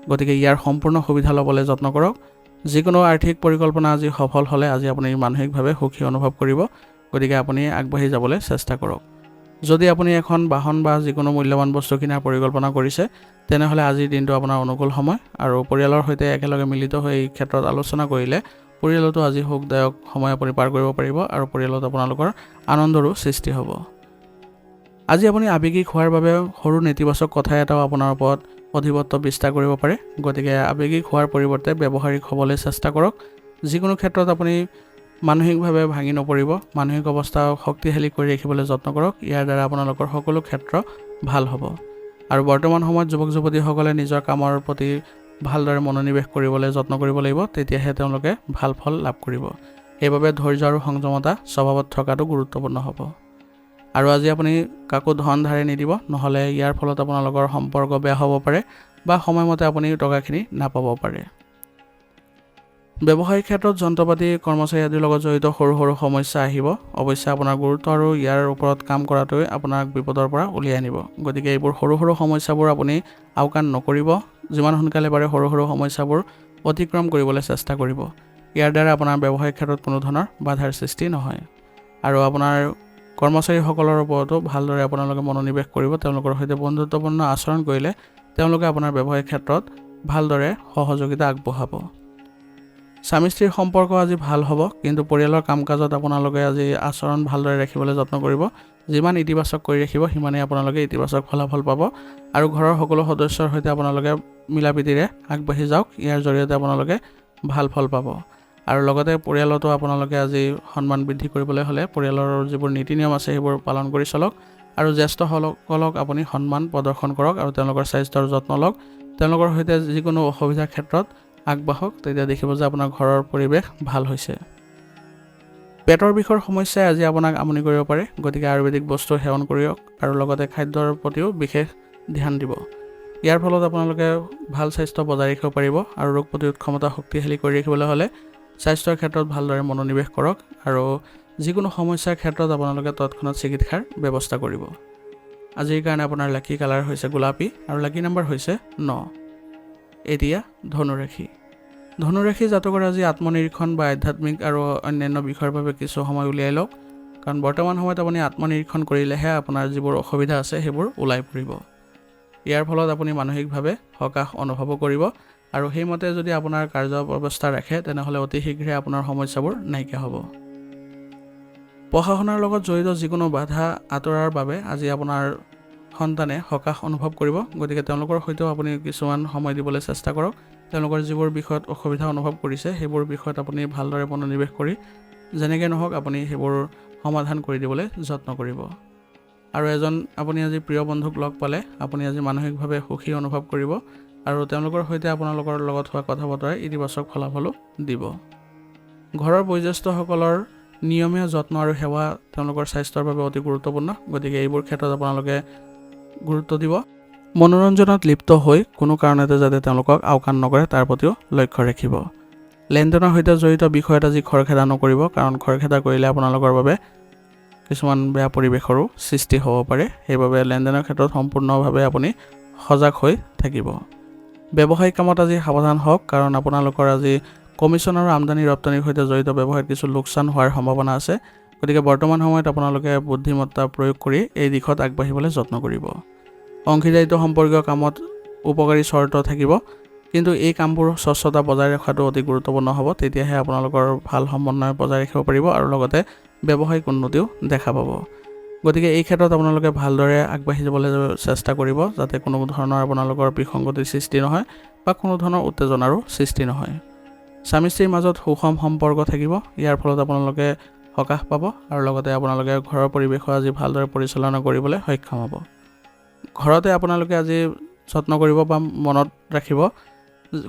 Speaker 1: গতিকে ইয়াৰ সম্পূৰ্ণ সুবিধা ল'বলৈ যত্ন কৰক। যিকোনো আৰ্থিক পৰিকল্পনা আজি সফল হ'লে আজি আপুনি মানসিকভাৱে সুখী অনুভৱ কৰিব, গতিকে আপুনি আগবাঢ়ি যাবলৈ চেষ্টা কৰক। যদি আপুনি এখন বাহন বা যিকোনো মূল্যৱান বস্তু কিনাৰ পৰিকল্পনা কৰিছে তেনেহ'লে আজিৰ দিনটো আপোনাৰ অনুকূল সময় আৰু পৰিয়ালৰ সৈতে একেলগে মিলিত হৈ এই ক্ষেত্ৰত আলোচনা কৰিলে পৰিয়ালতো আজি সুখদায়ক সময় আপুনি পাৰ কৰিব পাৰিব আৰু পৰিয়ালত আপোনালোকৰ আনন্দৰো সৃষ্টি হ'ব। আজি আপুনি আৱেগিক হোৱাৰ বাবে সৰু নেতিবাচক কথা এটাও আপোনাৰ ওপৰত অধিপত্য বিস্তাৰ কৰিব পাৰে, গতিকে আৱেগিক হোৱাৰ পৰিৱৰ্তে ব্যৱহাৰিক হ'বলৈ চেষ্টা কৰক। যিকোনো ক্ষেত্ৰত আপুনি মানসিকভাৱে ভাঙি নপৰিব, মানসিক অৱস্থা শক্তিশালী কৰি ৰাখিবলৈ যত্ন কৰক। ইয়াৰ দ্বাৰা আপোনালোকৰ সকলো ক্ষেত্ৰ ভাল হ'ব। আৰু বৰ্তমান সময়ত যুৱক যুৱতীসকলে নিজৰ কামৰ প্ৰতি ভালদৰে মনোনিৱেশ কৰিবলৈ যত্ন কৰিব লাগিব, তেতিয়াহে তেওঁলোকে ভাল ফল লাভ কৰিব। সেইবাবে ধৈৰ্য আৰু সংযমতা স্বভাৱত থকাটো গুৰুত্বপূৰ্ণ হ'ব। আৰু আজি আপুনি কাকো ধন ধাৰে নিদিব, নহ'লে ইয়াৰ ফলত আপোনালোকৰ সম্পৰ্ক বেয়া হ'ব পাৰে বা সময়মতে আপুনি টকাখিনি নাপাব পাৰে। ব্যৱসায়িক ক্ষেত্ৰত যন্ত্ৰপাতি, কৰ্মচাৰী আদিৰ লগত জড়িত সৰু সৰু সমস্যা আহিব। অৱশ্যে আপোনাৰ গুৰুত্ব আৰু ইয়াৰ ওপৰত কাম কৰাটোৱে আপোনাক বিপদৰ পৰা উলিয়াই আনিব। গতিকে এইবোৰ সৰু সৰু সমস্যাবোৰ আপুনি আওকাণ নকৰিব। যিমান সোনকালে পাৰে সৰু সৰু সমস্যাবোৰ অতিক্ৰম কৰিবলৈ চেষ্টা কৰিব। ইয়াৰ দ্বাৰা আপোনাৰ ব্যৱসায়িক ক্ষেত্ৰত কোনো ধৰণৰ বাধাৰ সৃষ্টি নহয়। আৰু আপোনাৰ কৰ্মচাৰীসকলৰ ওপৰতো ভালদৰে আপোনালোকে মনোনিৱেশ কৰিব। তেওঁলোকৰ সৈতে বন্ধুত্বপূৰ্ণ আচৰণ কৰিলে তেওঁলোকে আপোনাৰ ব্যৱসায়িক ক্ষেত্ৰত ভালদৰে সহযোগিতা আগবঢ়াব। স্বামী স্ত্ৰীৰ সম্পৰ্ক আজি ভাল হ'ব, কিন্তু পৰিয়ালৰ কাম কাজত আপোনালোকে আজি আচৰণ ভালদৰে ৰাখিবলৈ যত্ন কৰিব। যিমান ইতিবাচক কৰি ৰাখিব সিমানেই আপোনালোকে ইতিবাচক ফলাফল পাব। আৰু ঘৰৰ সকলো সদস্যৰ সৈতে আপোনালোকে মিলাপ্ৰীতিৰে আগবাঢ়ি যাওক। ইয়াৰ জৰিয়তে আপোনালোকে ভাল ফল পাব। আৰু লগতে পৰিয়ালতো আপোনালোকে আজি সন্মান বৃদ্ধি কৰিবলৈ হ'লে পৰিয়ালৰ যিবোৰ নীতি নিয়ম আছে সেইবোৰ পালন কৰি চলক। আৰু জ্যেষ্ঠসকলক আপুনি সন্মান প্ৰদৰ্শন কৰক আৰু তেওঁলোকৰ স্বাস্থ্যৰ যত্ন লওক। তেওঁলোকৰ সৈতে যিকোনো অসুবিধাৰ ক্ষেত্ৰত আগবাঢ়ক, তেতিয়া দেখিব যে আপোনাৰ ঘৰৰ পৰিৱেশ ভাল হৈছে। পেটৰ বিষৰ সমস্যাই আজি আপোনাক আমনি কৰিব পাৰে, গতিকে আয়ুৰ্বেদিক বস্তু সেৱন কৰিয়ক আৰু লগতে খাদ্যৰ প্ৰতিও বিশেষ ধ্যান দিব। ইয়াৰ ফলত আপোনালোকে ভাল স্বাস্থ্য বজাই ৰাখিব পাৰিব। আৰু ৰোগ প্ৰতিৰোধ ক্ষমতা শক্তিশালী কৰি ৰাখিবলৈ হ'লে স্বাস্থ্যৰ ক্ষেত্ৰত ভালদৰে মনোনিৱেশ কৰক আৰু যিকোনো সমস্যাৰ ক্ষেত্ৰত আপোনালোকে তৎক্ষণাত চিকিৎসাৰ ব্যৱস্থা কৰিব। আজিৰ কাৰণে আপোনাৰ লাকি কালাৰ হৈছে গোলাপী আৰু লাকি নম্বৰ হৈছে 9। এতিয়া ধনুৰাশি। ধনুৰাশি জাতকৰ আজি আত্মনিৰীক্ষণ বা আধ্যাত্মিক আৰু অন্যান্য বিষয়ৰ বাবে কিছু সময় উলিয়াই লওক। কাৰণ বৰ্তমান সময়ত আপুনি আত্মনিৰীক্ষণ কৰিলেহে আপোনাৰ যিবোৰ অসুবিধা আছে সেইবোৰ ওলাই পৰিব। ইয়াৰ ফলত আপুনি মানসিকভাৱে সকাহ অনুভৱ কৰিব আৰু সেইমতে যদি আপোনাৰ কাৰ্য ব্যৱস্থা ৰাখে তেনেহ'লে অতি শীঘ্ৰে আপোনাৰ সমস্যাবোৰ নাইকিয়া হ'ব। পঢ়া শুনাৰ লগত জড়িত যিকোনো বাধা আঁতৰাৰ বাবে আজি আপোনাৰ সন্তানে সকাহ অনুভৱ কৰিব। গতিকে তেওঁলোকৰ সৈতেও আপুনি কিছুমান সময় দিবলৈ চেষ্টা কৰক। তেওঁলোকৰ যিবোৰ বিষয়ত অসুবিধা অনুভৱ কৰিছে সেইবোৰ বিষয়ত আপুনি ভালদৰে মনোনিৱেশ কৰি যেনেকৈ নহওক আপুনি সেইবোৰ সমাধান কৰি দিবলৈ যত্ন কৰিব। আৰু এজন আপুনি আজি প্ৰিয় বন্ধুক লগ পালে আপুনি আজি মানসিকভাৱে সুখী অনুভৱ কৰিব আৰু তেওঁলোকৰ সৈতে আপোনালোকৰ লগত হোৱা কথা বতৰাই ইতিবাচক ফলাফলো দিব। ঘৰৰ বয়োজ্যেষ্ঠসকলৰ নিয়মীয়া যত্ন আৰু সেৱা তেওঁলোকৰ স্বাস্থ্যৰ বাবে অতি গুৰুত্বপূৰ্ণ। গতিকে এইবোৰ ক্ষেত্ৰত আপোনালোকে গুৰুত্ব দিব। মনোৰঞ্জনত লিপ্ত হৈ কোনো কাৰণতে যাতে তেওঁলোকক আওকাণ নকৰে তাৰ প্ৰতিও লক্ষ্য ৰাখিব। লেনদেনৰ সৈতে জড়িত বিষয়ত আজি খৰখেদা নকৰিব, কাৰণ খৰখেদা কৰিলে আপোনালোকৰ বাবে কিছুমান বেয়া পৰিৱেশৰো সৃষ্টি হ'ব পাৰে। সেইবাবে লেনদেনৰ ক্ষেত্ৰত সম্পূৰ্ণভাৱে আপুনি সজাগ হৈ থাকিব। ব্যৱসায়িক কামত আজি সাৱধান হওক, কাৰণ আপোনালোকৰ আজি কমিশ্যন আৰু আমদানি ৰপ্তানিৰ সৈতে জড়িত ব্যৱসায়ত কিছু লোকচান হোৱাৰ সম্ভাৱনা আছে। গতিকে বৰ্তমান সময়ত আপোনালোকে বুদ্ধিমত্তা প্ৰয়োগ কৰি এই দিশত আগবাঢ়িবলৈ যত্ন কৰিব। অংশীদাৰিত্ব সম্পৰ্কীয় কামত উপকাৰী চৰ্ত থাকিব, কিন্তু এই কামবোৰ স্বচ্ছতা বজাই ৰখাটো অতি গুৰুত্বপূৰ্ণ হ'ব। তেতিয়াহে আপোনালোকৰ ভাল সমন্বয় বজাই ৰাখিব পাৰিব আৰু লগতে ব্যৱসায়িক উন্নতিও দেখা পাব। গতিকে এই ক্ষেত্ৰত আপোনালোকে ভালদৰে আগবাঢ়ি যাবলৈ চেষ্টা কৰিব, যাতে কোনো ধৰণৰ আপোনালোকৰ বিসংগতিৰ সৃষ্টি নহয় বা কোনো ধৰণৰ উত্তেজনাৰো সৃষ্টি নহয়। স্বামী স্ত্ৰীৰ মাজত সুষম সম্পৰ্ক থাকিব। ইয়াৰ ফলত আপোনালোকে সকাহ পাব আৰু লগতে আপোনালোকে ঘৰৰ পৰিৱেশো আজি ভালদৰে পৰিচালনা কৰিবলৈ সক্ষম হ'ব। ঘৰতে আপোনালোকে আজি যত্ন কৰিব বা মনত ৰাখিব,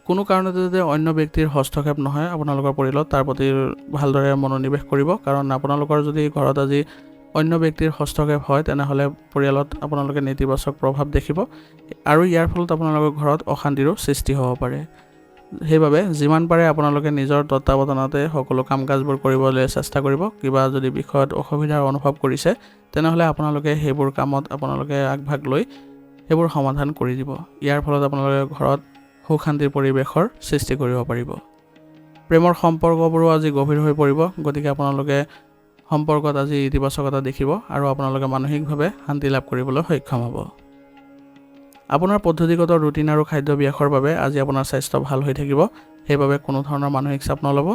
Speaker 1: কোনো কাৰণতে যাতে অন্য ব্যক্তিৰ হস্তক্ষেপ নহয় আপোনালোকৰ পৰিয়ালত, তাৰ প্ৰতি ভালদৰে মনোনিৱেশ কৰিব। কাৰণ আপোনালোকৰ যদি ঘৰত আজি অন্য ব্যক্তিৰ হস্তক্ষেপ হয় তেনেহ'লে পৰিয়ালত আপোনালোকে নেতিবাচক প্ৰভাৱ দেখিব আৰু ইয়াৰ ফলত আপোনালোকৰ ঘৰত অশান্তিৰো সৃষ্টি হ'ব পাৰে। সেইবাবে যিমান পাৰে আপোনালোকে নিজৰ তত্ত্বাৱধানতে সকলো কাম কাজবোৰ কৰিবলৈ চেষ্টা কৰিব। কিবা যদি বিষয়ত অসুবিধাৰ অনুভৱ কৰিছে তেনেহ'লে আপোনালোকে সেইবোৰ কামত আপোনালোকে আগভাগ লৈ সেইবোৰ সমাধান কৰি দিব। ইয়াৰ ফলত আপোনালোকে ঘৰত সুখ শান্তিৰ পৰিৱেশৰ সৃষ্টি কৰিব পাৰিব। প্ৰেমৰ সম্পৰ্কবোৰো আজি গভীৰ হৈ পৰিব। গতিকে আপোনালোকে সম্পৰ্কত আজি ইতিবাচকতা দেখিব আৰু আপোনালোকে মানসিকভাৱে শান্তি লাভ কৰিবলৈ সক্ষম হ'ব। আপোনাৰ পদ্ধতিগত ৰুটিন আৰু খাদ্যাভ্যাসৰ বাবে আজি আপোনাৰ স্বাস্থ্য ভাল হৈ থাকিব। সেইবাবে কোনো ধৰণৰ মানসিক চাপ নল'ব।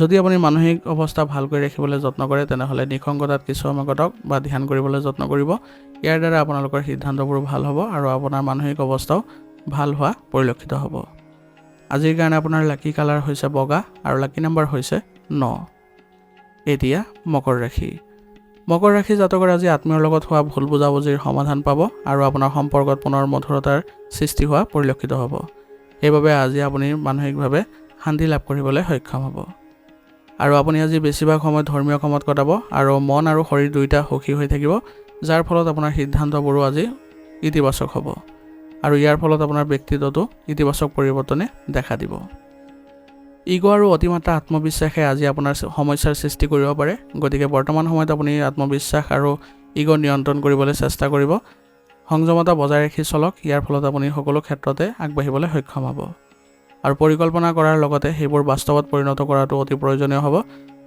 Speaker 1: যদি আপুনি মানসিক অৱস্থা ভাল কৰি ৰাখিবলৈ যত্ন কৰে তেনেহ'লে নিসংগতাত কিছু সময় কটাওক বা ধ্যান কৰিবলৈ যত্ন কৰিব। ইয়াৰ দ্বাৰা আপোনালোকৰ সিদ্ধান্তবোৰ ভাল হ'ব আৰু আপোনাৰ মানসিক অৱস্থাও ভাল হোৱা পৰিলক্ষিত হ'ব। আজিৰ কাৰণে আপোনাৰ লাকি কালাৰ হৈছে বগা আৰু লাকি নম্বৰ হৈছে 9। এতিয়া মকৰ ৰাশি জাতকৰ আজি আত্মীয়ৰ লগত হোৱা ভুল বুজাবুজিৰ সমাধান পাব আৰু আপোনাৰ সম্পৰ্কত পুনৰ মধুৰতাৰ সৃষ্টি হোৱা পৰিলক্ষিত হ'ব। সেইবাবে আজি আপুনি মানসিকভাৱে শান্তি লাভ কৰিবলৈ সক্ষম হ'ব। আৰু আপুনি আজি বেছিভাগ সময় ধৰ্মীয় কামত কটাব আৰু মন আৰু শৰীৰ দুয়োটা সুখী হৈ থাকিব, যাৰ ফলত আপোনাৰ সিদ্ধান্তবোৰো আজি ইতিবাচক হ'ব আৰু ইয়াৰ ফলত আপোনাৰ ব্যক্তিত্বতো ইতিবাচক পৰিৱৰ্তনে দেখা দিব। ইগ' আৰু অতিমাত্ৰা আত্মবিশ্বাসে আজি আপোনাৰ সমস্যাৰ সৃষ্টি কৰিব পাৰে। গতিকে বৰ্তমান সময়ত আপুনি আত্মবিশ্বাস আৰু ইগ' নিয়ন্ত্ৰণ কৰিবলৈ চেষ্টা কৰিব। সংযমতা বজাই ৰাখি চলক, ইয়াৰ ফলত আপুনি সকলো ক্ষেত্ৰতে আগবাঢ়িবলৈ সক্ষম হ'ব। আৰু পৰিকল্পনা কৰাৰ লগতে সেইবোৰ বাস্তৱত পৰিণত কৰাটো অতি প্ৰয়োজনীয় হ'ব।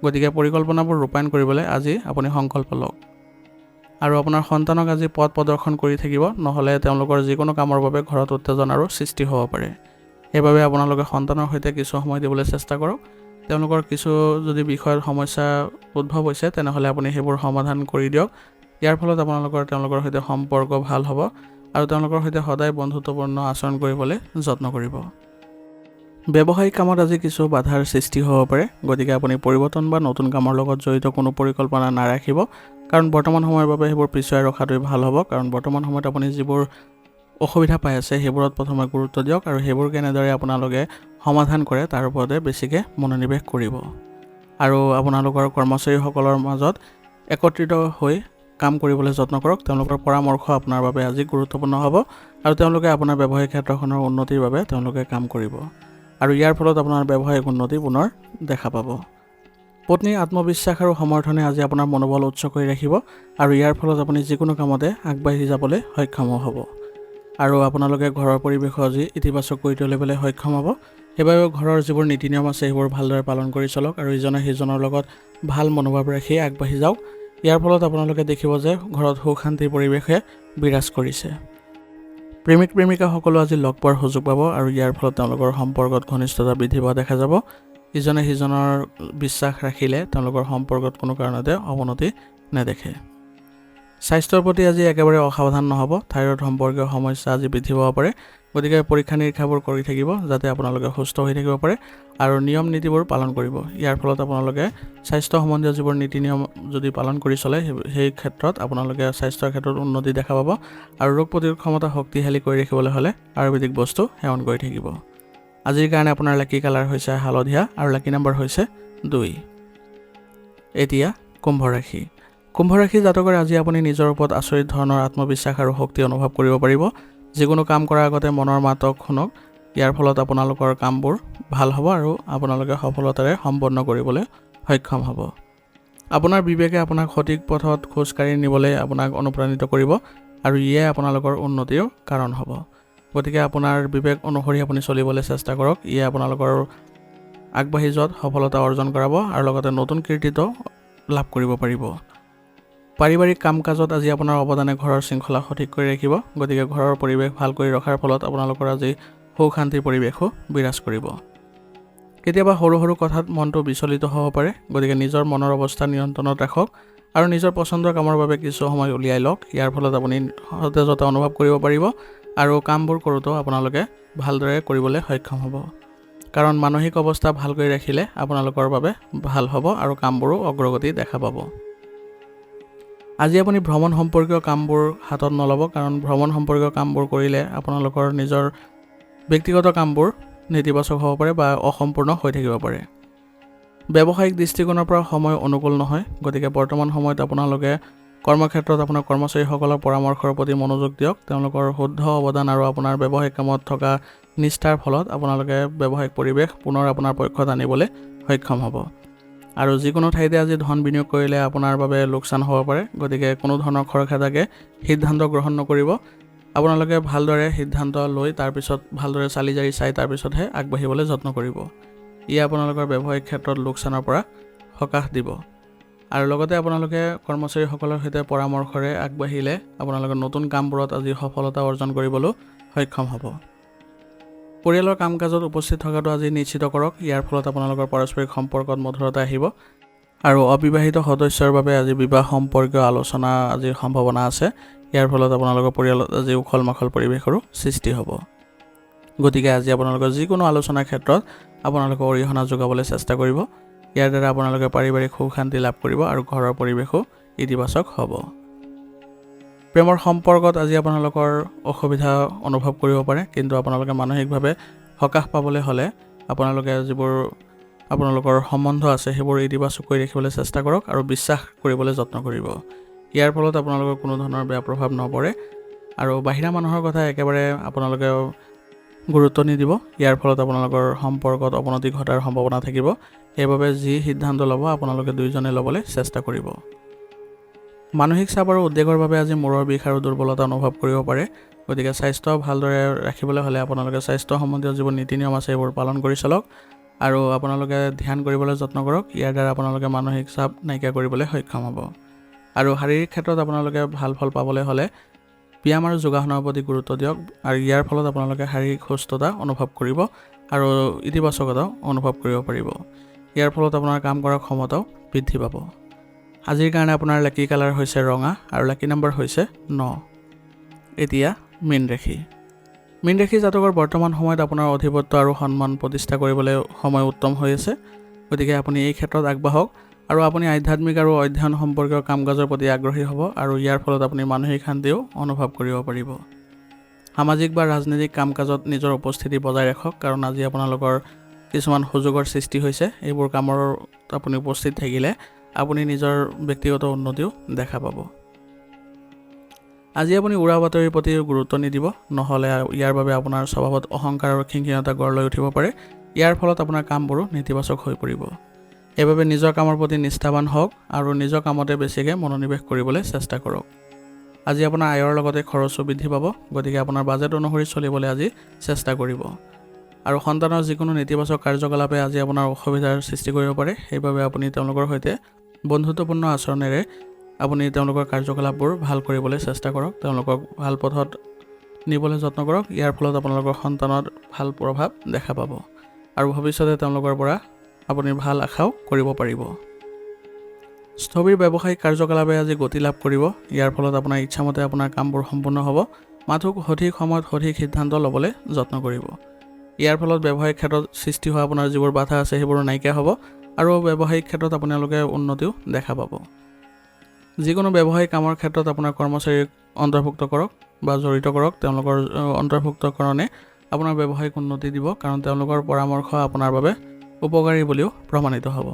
Speaker 1: গতিকে পৰিকল্পনাবোৰ ৰূপায়ণ কৰিবলৈ আজি আপুনি সংকল্প লওক। আৰু আপোনাৰ সন্তানক আজি পথ প্ৰদৰ্শন কৰি থাকিব, নহ'লে তেওঁলোকৰ যিকোনো কামৰ বাবে ঘৰত উত্তেজনাৰো সৃষ্টি হ'ব পাৰে। সেইবাবে আপোনালোকে সন্তানৰ সৈতে কিছু সময় দিবলৈ চেষ্টা কৰক। তেওঁলোকৰ কিছু যদি বিষয়ত সমস্যা উদ্ভৱ হৈছে তেনেহ'লে আপুনি সেইবোৰ সমাধান কৰি দিয়ক। ইয়াৰ ফলত তেওঁলোকৰ সৈতে সম্পৰ্ক ভাল হ'ব আৰু তেওঁলোকৰ সৈতে সদায় বন্ধুত্বপূৰ্ণ আচৰণ কৰিবলৈ যত্ন কৰিব। ব্যৱসায়িক কামত আজি কিছু বাধাৰ সৃষ্টি হ'ব পাৰে। গতিকে আপুনি পৰিৱৰ্তন বা নতুন কামৰ লগত জড়িত কোনো পৰিকল্পনা নাৰাখিব, কাৰণ বৰ্তমান সময়ৰ বাবে সেইবোৰ পিছুৱাই ৰখাটোৱে ভাল হ'ব। কাৰণ বৰ্তমান সময়ত আপুনি যিবোৰ অসুবিধা পাই আছে সেইবোৰত প্ৰথমে গুৰুত্ব দিয়ক আৰু সেইবোৰ কেনেদৰে আপোনালোকে সমাধান কৰে তাৰ ওপৰতে বেছিকৈ মনোনিৱেশ কৰিব। আৰু আপোনালোকৰ কৰ্মচাৰীসকলৰ মাজত একত্ৰিত হৈ কাম কৰিবলৈ যত্ন কৰক। তেওঁলোকৰ পৰামৰ্শ আপোনাৰ বাবে আজি গুৰুত্বপূৰ্ণ হ'ব আৰু তেওঁলোকে আপোনাৰ ব্যৱসায়িক ক্ষেত্ৰখনৰ উন্নতিৰ বাবে তেওঁলোকে কাম কৰিব আৰু ইয়াৰ ফলত আপোনাৰ ব্যৱসায়িক উন্নতি পুনৰ দেখা পাব। পত্নীৰ আত্মবিশ্বাস আৰু সমৰ্থনে আজি আপোনাৰ মনোবল উচ্চ কৰি ৰাখিব আৰু ইয়াৰ ফলত আপুনি যিকোনো কামতে আগবাঢ়ি যাবলৈ সক্ষম হ'ব আৰু আপোনালোকে ঘৰৰ পৰিৱেশ আজি ইতিবাচক কৰি তুলিবলৈ সক্ষম হ'ব। সেইবাবে ঘৰৰ যিবোৰ নীতি নিয়ম আছে সেইবোৰ ভালদৰে পালন কৰি চলক আৰু ইজনে সিজনৰ লগত ভাল মনোভাৱ ৰাখি আগবাঢ়ি যাওক। ইয়াৰ ফলত আপোনালোকে দেখিব যে ঘৰত সুখ শান্তিৰ পৰিৱেশে বিৰাজ কৰিছে। প্ৰেমিক প্ৰেমিকাসকলো আজি লগ পোৱাৰ সুযোগ পাব আৰু ইয়াৰ ফলত তেওঁলোকৰ সম্পৰ্কত ঘনিষ্ঠতা বৃদ্ধি পোৱা দেখা যাব। ইজনে সিজনৰ বিশ্বাস ৰাখিলে তেওঁলোকৰ সম্পৰ্কত কোনো কাৰণতে অৱনতি নেদেখে। স্বাস্থ্যৰ প্ৰতি আজি একেবাৰে অসাৱধান নহ'ব। থাইৰয়ড সম্পৰ্কীয় সমস্যা আজি বৃদ্ধি পাব পাৰে। গতিকে পৰীক্ষা নিৰীক্ষাবোৰ কৰি থাকিব যাতে আপোনালোকে সুস্থ হৈ থাকিব পাৰে আৰু নিয়ম নীতিবোৰ পালন কৰিব। ইয়াৰ ফলত আপোনালোকে স্বাস্থ্য সম্বন্ধীয় যিবোৰ নীতি নিয়ম যদি পালন কৰি চলে সেই ক্ষেত্ৰত আপোনালোকে স্বাস্থ্যৰ ক্ষেত্ৰত উন্নতি দেখা পাব আৰু ৰোগ প্ৰতিৰোধ ক্ষমতা শক্তিশালী কৰি ৰাখিবলৈ হ'লে আয়ুৰ্বেদিক বস্তু সেৱন কৰি থাকিব। আজিৰ কাৰণে আপোনাৰ লাকি কালাৰ হৈছে হালধীয়া আৰু লাকি নম্বৰ হৈছে 2। এতিয়া কুম্ভ ৰাশি জাতকৰ আজি আপুনি নিজৰ ওপৰত আচৰিত ধৰণৰ আত্মবিশ্বাস আৰু শক্তি অনুভৱ কৰিব পাৰিব। যিকোনো কাম কৰাৰ আগতে মনৰ মাতক শুনক। ইয়াৰ ফলত আপোনালোকৰ কামবোৰ ভাল হ'ব আৰু আপোনালোকে সফলতাৰে সম্পন্ন কৰিবলৈ সক্ষম হ'ব। আপোনাৰ বিবেকে আপোনাক সঠিক পথত খোজকাঢ়ি নিবলৈ আপোনাক অনুপ্ৰাণিত কৰিব আৰু ইয়ে আপোনালোকৰ উন্নতিৰ কাৰণ হ'ব। গতিকে আপোনাৰ বিবেক অনুসৰি আপুনি চলিবলৈ চেষ্টা কৰক। ইয়ে আপোনালোকৰ আগবাঢ়ি যোৱাত সফলতা অৰ্জন কৰাব আৰু লগতে নতুন কীৰ্তিত্ব লাভ কৰিব পাৰিব। পাৰিবাৰিক কাম কাজত আজি আপোনাৰ অৱদানে ঘৰৰ শৃংখলা সঠিক কৰি ৰাখিব। গতিকে ঘৰৰ পৰিৱেশ ভাল কৰি ৰখাৰ ফলত আপোনালোকৰ আজি সুখ শান্তিৰ পৰিৱেশো বিৰাজ কৰিব। কেতিয়াবা সৰু সৰু কথাত মনটো বিচলিত হ'ব পাৰে। গতিকে নিজৰ মনৰ অৱস্থা নিয়ন্ত্ৰণত ৰাখক আৰু নিজৰ পচন্দৰ কামৰ বাবে কিছু সময় উলিয়াই লওক। ইয়াৰ ফলত আপুনি সতেজতা অনুভৱ কৰিব পাৰিব আৰু কামবোৰ কৰোঁতেও আপোনালোকে ভালদৰে কৰিবলৈ সক্ষম হ'ব। কাৰণ মানসিক অৱস্থা ভাল কৰি ৰাখিলে আপোনালোকৰ বাবে ভাল হ'ব আৰু কামবোৰো অগ্ৰগতি দেখা পাব। আজি আপুনি ভ্ৰমণ সম্পৰ্কীয় কামবোৰ হাতত নল'ব, কাৰণ ভ্ৰমণ সম্পৰ্কীয় কামবোৰ কৰিলে আপোনালোকৰ নিজৰ ব্যক্তিগত কামবোৰ নেতিবাচক হ'ব পাৰে বা অসম্পূৰ্ণ হৈ থাকিব পাৰে। ব্যৱসায়িক দৃষ্টিকোণৰ পৰা সময় অনুকূল নহয়। গতিকে বৰ্তমান সময়ত আপোনালোকে কৰ্মক্ষেত্ৰত আপোনাৰ কৰ্মচাৰীসকলৰ পৰামৰ্শৰ প্ৰতি মনোযোগ দিয়ক। তেওঁলোকৰ শুদ্ধ অৱদান আৰু আপোনাৰ ব্যৱসায়িক কামত থকা নিষ্ঠাৰ ফলত আপোনালোকে ব্যৱসায়িক পৰিৱেশ পুনৰ আপোনাৰ পক্ষত আনিবলৈ সক্ষম হ'ব। আৰু যিকোনো ঠাইতে আজি ধন বিনিয়োগ কৰিলে আপোনাৰ বাবে লোকচান হ'ব পাৰে। গতিকে কোনো ধৰণৰ খৰখেদাকে সিদ্ধান্ত গ্ৰহণ নকৰিব। আপোনালোকে ভালদৰে সিদ্ধান্ত লৈ তাৰপিছত ভালদৰে চালি জাৰি চাই তাৰপিছতহে আগবাঢ়িবলৈ যত্ন কৰিব। ই আপোনালোকৰ ব্যৱসায়িক ক্ষেত্ৰত লোকচানৰ পৰা সকাহ দিব। আৰু লগতে আপোনালোকে কৰ্মচাৰীসকলৰ সৈতে পৰামৰ্শৰে আগবাঢ়িলে আপোনালোকে নতুন কামবোৰত আজি সফলতা অৰ্জন কৰিবলৈ সক্ষম হ'ব। পৰিয়ালৰ কাম কাজত উপস্থিত থকাটো আজি নিশ্চিত কৰক। ইয়াৰ ফলত আপোনালোকৰ পাৰস্পৰিক সম্পৰ্কত মধুৰতা আহিব আৰু অবিবাহিত সদস্যৰ বাবে আজি বিবাহ সম্পৰ্কীয় আলোচনা আজিৰ সম্ভাৱনা আছে। ইয়াৰ ফলত আপোনালোকৰ পৰিয়ালত আজি উখল মাখল পৰিৱেশৰো সৃষ্টি হ'ব। গতিকে আজি আপোনালোকৰ যিকোনো আলোচনাৰ ক্ষেত্ৰত আপোনালোকে অৰিহণা যোগাবলৈ চেষ্টা কৰিব ইয়াৰ দ্বাৰা আপোনালোকে পাৰিবাৰিক সুখ শান্তি লাভ কৰিব আৰু ঘৰৰ পৰিৱেশো ইতিবাচক হ'ব। প্ৰেমৰ সম্পৰ্কত আজি আপোনালোকৰ অসুবিধা অনুভৱ কৰিব পাৰে, কিন্তু আপোনালোকে মানসিকভাৱে সকাহ পাবলৈ হ'লে আপোনালোকে যিবোৰ আপোনালোকৰ সম্বন্ধ আছে সেইবোৰ ইতিবাচক কৰি ৰাখিবলৈ চেষ্টা কৰক আৰু বিশ্বাস কৰিবলৈ যত্ন কৰিব। ইয়াৰ ফলত আপোনালোকৰ কোনো ধৰণৰ বেয়া প্ৰভাৱ নপৰে আৰু বাহিৰা মানুহৰ কথা একেবাৰে আপোনালোকে গুৰুত্ব নিদিব। ইয়াৰ ফলত আপোনালোকৰ সম্পৰ্কত অৱনতি ঘটাৰ সম্ভাৱনা থাকিব। সেইবাবে যি সিদ্ধান্ত ল'ব আপোনালোকে দুয়োজনে ল'বলৈ চেষ্টা কৰিব। মানসিক চাপ আৰু উদ্বেগৰ বাবে আজি মূৰৰ বিষ আৰু দুৰ্বলতা অনুভৱ কৰিব পাৰে। গতিকে স্বাস্থ্য ভালদৰে ৰাখিবলৈ হ'লে আপোনালোকে স্বাস্থ্য সম্বন্ধীয় যিবোৰ নীতি নিয়ম আছে সেইবোৰ পালন কৰি চলক আৰু আপোনালোকে ধ্যান কৰিবলৈ যত্ন কৰক। ইয়াৰ দ্বাৰা আপোনালোকে মানসিক চাপ নাইকিয়া কৰিবলৈ সক্ষম হ'ব। আৰু শাৰীৰিক ক্ষেত্ৰত আপোনালোকে ভাল ফল পাবলৈ হ'লে ব্যায়াম আৰু যোগাসনৰ প্ৰতি গুৰুত্ব দিয়ক আৰু ইয়াৰ ফলত আপোনালোকে শাৰীৰিক সুস্থতা অনুভৱ কৰিব আৰু ইতিবাচকতাও অনুভৱ কৰিব পাৰিব। ইয়াৰ ফলত আপোনাৰ কাম কৰাৰ ক্ষমতাও বৃদ্ধি পাব। আজিৰ কাৰণে আপোনাৰ লাকি কালাৰ হৈছে ৰঙা আৰু লাকি নম্বৰ হৈছে 9। এতিয়া মীন ৰাশি। মীন ৰাশি জাতকৰ বৰ্তমান সময়ত আপোনাৰ অধিপত্য আৰু সন্মান প্ৰতিষ্ঠা কৰিবলৈ সময় উত্তম হৈ আছে। গতিকে আপুনি এই ক্ষেত্ৰত আগবাঢ়ক আৰু আপুনি আধ্যাত্মিক আৰু অধ্যয়ন সম্পৰ্কীয় কাম কাজৰ প্ৰতি আগ্ৰহী হ'ব আৰু ইয়াৰ ফলত আপুনি মানসিক শান্তিও অনুভৱ কৰিব পাৰিব। সামাজিক বা ৰাজনৈতিক কাম কাজত নিজৰ উপস্থিতি বজাই ৰাখক, কাৰণ আজি আপোনালোকৰ কিছুমান সুযোগৰ সৃষ্টি হৈছে। এইবোৰ কামৰ আপুনি উপস্থিত থাকিলে আপুনি নিজৰ ব্যক্তিগত উন্নতিও দেখা পাব। আজি আপুনি উৰা বাতৰিৰ প্ৰতি গুৰুত্ব নিদিব, নহ'লে ইয়াৰ বাবে আপোনাৰ স্বভাৱত অহংকাৰ আৰু খিংখিঙতা গঢ় লৈ উঠিব পাৰে। ইয়াৰ ফলত আপোনাৰ কামবোৰো নেতিবাচক হৈ পৰিব। সেইবাবে নিজৰ কামৰ প্ৰতি নিষ্ঠাৱান হওক আৰু নিজৰ কামতে বেছিকৈ মনোনিৱেশ কৰিবলৈ চেষ্টা কৰক। আজি আপোনাৰ আয়ৰ লগতে খৰচো বৃদ্ধি পাব, গতিকে আপোনাৰ বাজেট অনুসৰি চলিবলৈ আজি চেষ্টা কৰিব। আৰু সন্তানৰ যিকোনো নেতিবাচক কাৰ্যকলাপে আজি আপোনাৰ অসুবিধাৰ সৃষ্টি কৰিব পাৰে। সেইবাবে আপুনি তেওঁলোকৰ সৈতে বন্ধুত্বপূৰ্ণ আচৰণেৰে আপুনি তেওঁলোকৰ কাৰ্যকলাপবোৰ ভাল কৰিবলৈ চেষ্টা কৰক, তেওঁলোকক ভাল পথত নিবলৈ যত্ন কৰক। ইয়াৰ ফলত আপোনালোকৰ সন্তানত ভাল প্ৰভাৱ দেখা পাব আৰু ভৱিষ্যতে তেওঁলোকৰ পৰা আপুনি ভাল আশাও কৰিব পাৰিব। স্থবিৰ ব্যৱসায়িক কাৰ্যকলাপে আজি গতি লাভ কৰিব। ইয়াৰ ফলত আপোনাৰ ইচ্ছামতে আপোনাৰ কামবোৰ সম্পূৰ্ণ হ'ব। মাথো সঠিক সময়ত সঠিক সিদ্ধান্ত ল'বলৈ যত্ন কৰিব। ইয়াৰ ফলত ব্যৱসায়িক ক্ষেত্ৰত সৃষ্টি হোৱা আপোনাৰ যিবোৰ বাধা আছে সেইবোৰ নাইকিয়া হ'ব আৰু ব্যৱসায়িক ক্ষেত্ৰত আপোনালোকে উন্নতিও দেখা পাব। যিকোনো ব্যৱসায়িক কামৰ ক্ষেত্ৰত আপোনাৰ কৰ্মচাৰীক অন্তৰ্ভুক্ত কৰক বা জড়িত কৰক। তেওঁলোকৰ অন্তৰ্ভুক্তকৰণে আপোনাৰ ব্যৱসায়িক উন্নতি দিব, কাৰণ তেওঁলোকৰ পৰামৰ্শ আপোনাৰ বাবে উপকাৰী বুলিও প্ৰমাণিত হ'ব।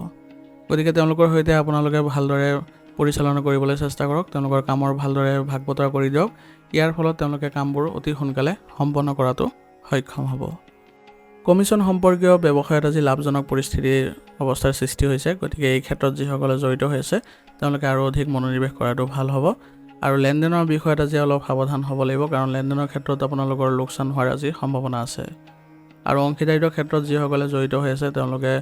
Speaker 1: গতিকে তেওঁলোকৰ সৈতে আপোনালোকে ভালদৰে পৰিচালনা কৰিবলৈ চেষ্টা কৰক। তেওঁলোকৰ কামৰ ভালদৰে ভাগ বতৰা কৰি দিয়ক। ইয়াৰ ফলত তেওঁলোকে কামবোৰ অতি সোনকালে সম্পন্ন কৰাটো সক্ষম হ'ব। কমিশ্যন সম্পৰ্কীয় ব্যৱসায়ত আজি লাভজনক পৰিস্থিতিৰ অৱস্থাৰ সৃষ্টি হৈছে। গতিকে এই ক্ষেত্ৰত যিসকলে জড়িত হৈ আছে তেওঁলোকে আৰু অধিক মনোনিৱেশ কৰাটো ভাল হ'ব আৰু লেনদেনৰ বিষয়ত আজি অলপ সাৱধান হ'ব লাগিব, কাৰণ লেনদেনৰ ক্ষেত্ৰত আপোনালোকৰ লোকচান হোৱাৰ আজি সম্ভাৱনা আছে। আৰু অংশীদাৰিত্বৰ ক্ষেত্ৰত যিসকলে জড়িত হৈ আছে তেওঁলোকে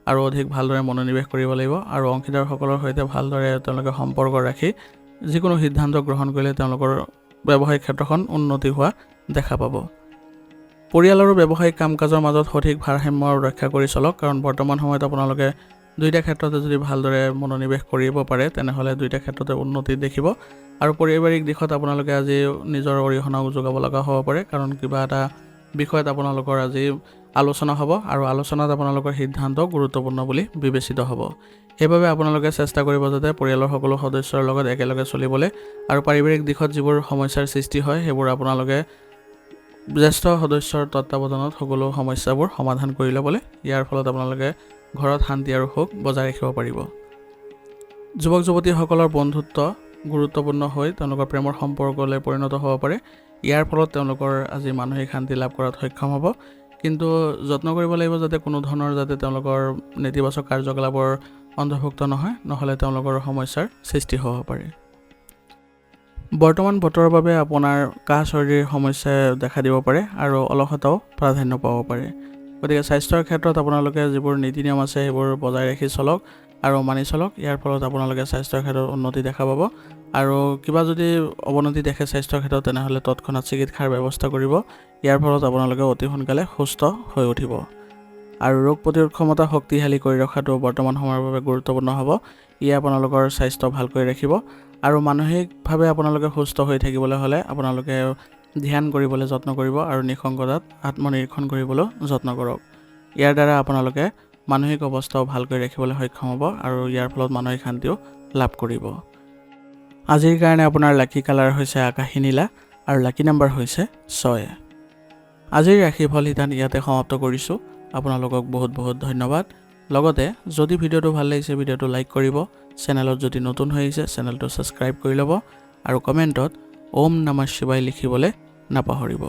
Speaker 1: আৰু অধিক ভালদৰে মনোনিৱেশ কৰিব লাগিব আৰু অংশীদাৰসকলৰ সৈতে ভালদৰে তেওঁলোকে সম্পৰ্ক ৰাখি যিকোনো সিদ্ধান্ত গ্ৰহণ কৰিলে তেওঁলোকৰ ব্যৱসায়িক ক্ষেত্ৰখন উন্নতি হোৱা দেখা পাব। পৰিয়াল আৰু ব্যৱসায়িক কাম কাজৰ মাজত সঠিক ভাৰসাম্য ৰক্ষা কৰি চলক, কাৰণ বৰ্তমান সময়ত আপোনালোকে দুয়োটা ক্ষেত্ৰতে যদি ভালদৰে মনোনিৱেশ কৰিব পাৰে তেনেহ'লে দুয়োটা ক্ষেত্ৰতে উন্নতি দেখিব। আৰু পাৰিবাৰিক দিশত আপোনালোকে আজি নিজৰ অৰিহণাও যোগাব লগা হ'ব পাৰে, কাৰণ কিবা এটা বিষয়ত আপোনালোকৰ আজি আলোচনা হ'ব আৰু আলোচনাত আপোনালোকৰ সিদ্ধান্ত গুৰুত্বপূৰ্ণ বুলি বিবেচিত হ'ব। সেইবাবে আপোনালোকে চেষ্টা কৰিব যাতে পৰিয়ালৰ সকলো সদস্যৰ লগত একেলগে চলিবলৈ আৰু পাৰিবাৰিক দিশত যিবোৰ সমস্যাৰ সৃষ্টি হয় সেইবোৰ আপোনালোকে জ্যেষ্ঠ সদস্যৰ তত্ত্বাৱধানত সকলো সমস্যাবোৰ সমাধান কৰি ল'বলৈ। ইয়াৰ ফলত আপোনালোকে ঘৰত শান্তি আৰু সুখ বজাই ৰাখিব পাৰিব। যুৱক যুৱতীসকলৰ বন্ধুত্ব গুৰুত্বপূৰ্ণ হৈ তেওঁলোকৰ প্ৰেমৰ সম্পৰ্কলৈ পৰিণত হ'ব পাৰে। ইয়াৰ ফলত তেওঁলোকৰ আজি মানসিক শান্তি লাভ কৰাত সক্ষম হ'ব, কিন্তু যত্ন কৰিব লাগিব যাতে কোনো ধৰণৰ যাতে তেওঁলোকৰ নেতিবাচক কাৰ্যকলাপৰ অন্তৰ্ভুক্ত নহয়, নহ'লে তেওঁলোকৰ সমস্যাৰ সৃষ্টি হ'ব পাৰে। বৰ্তমান বতৰৰ বাবে আপোনাৰ কাহ চৰ্দিৰ সমস্যাই দেখা দিব পাৰে আৰু অলসতাও প্ৰাধান্য পাব পাৰে। গতিকে স্বাস্থ্যৰ ক্ষেত্ৰত আপোনালোকে যিবোৰ নীতি নিয়ম আছে সেইবোৰ বজাই ৰাখি চলক আৰু মানি চলক। ইয়াৰ ফলত আপোনালোকে স্বাস্থ্যৰ ক্ষেত্ৰত উন্নতি দেখা পাব আৰু কিবা যদি অৱনতি দেখে স্বাস্থ্যৰ ক্ষেত্ৰত তেনেহ'লে তৎক্ষণাত চিকিৎসাৰ ব্যৱস্থা কৰিব। ইয়াৰ ফলত আপোনালোকে অতি সোনকালে সুস্থ হৈ উঠিব আৰু ৰোগ প্ৰতিৰোধ ক্ষমতা শক্তিশালী কৰি ৰখাটো বৰ্তমান সময়ৰ বাবে গুৰুত্বপূৰ্ণ হ'ব। ইয়ে আপোনালোকৰ স্বাস্থ্য ভালকৈ ৰাখিব আৰু মানসিকভাৱে আপোনালোকে সুস্থ হৈ থাকিবলৈ হ'লে আপোনালোকে ধ্যান কৰিবলৈ যত্ন কৰিব আৰু নিসংগতাত আত্মনিৰীক্ষণ কৰিবলৈ যত্ন কৰক। ইয়াৰ দ্বাৰা আপোনালোকে মানসিক অৱস্থাও ভালকৈ ৰাখিবলৈ সক্ষম হ'ব আৰু ইয়াৰ ফলত মানসিক শান্তিও লাভ কৰিব। আজিৰ কাৰণে আপোনাৰ লাকি কালাৰ হৈছে আকাশী নীলা আৰু লাকি নাম্বাৰ হৈছে 6। আজিৰ ৰাশিফল শিতান ইয়াতে সমাপ্ত কৰিছোঁ। আপোনালোকক বহুত বহুত ধন্যবাদ। লগতে যদি ভিডিঅ'টো ভাল লাগিছে ভিডিঅ'টো লাইক কৰিব, চেনেলত যদি নতুন হৈ আহিছে চেনেলটো ছাবস্ক্ৰাইব কৰি ল'ব আৰু কমেণ্টত ওম নমঃ শিৱায় লিখিবলৈ নাপাহৰিব।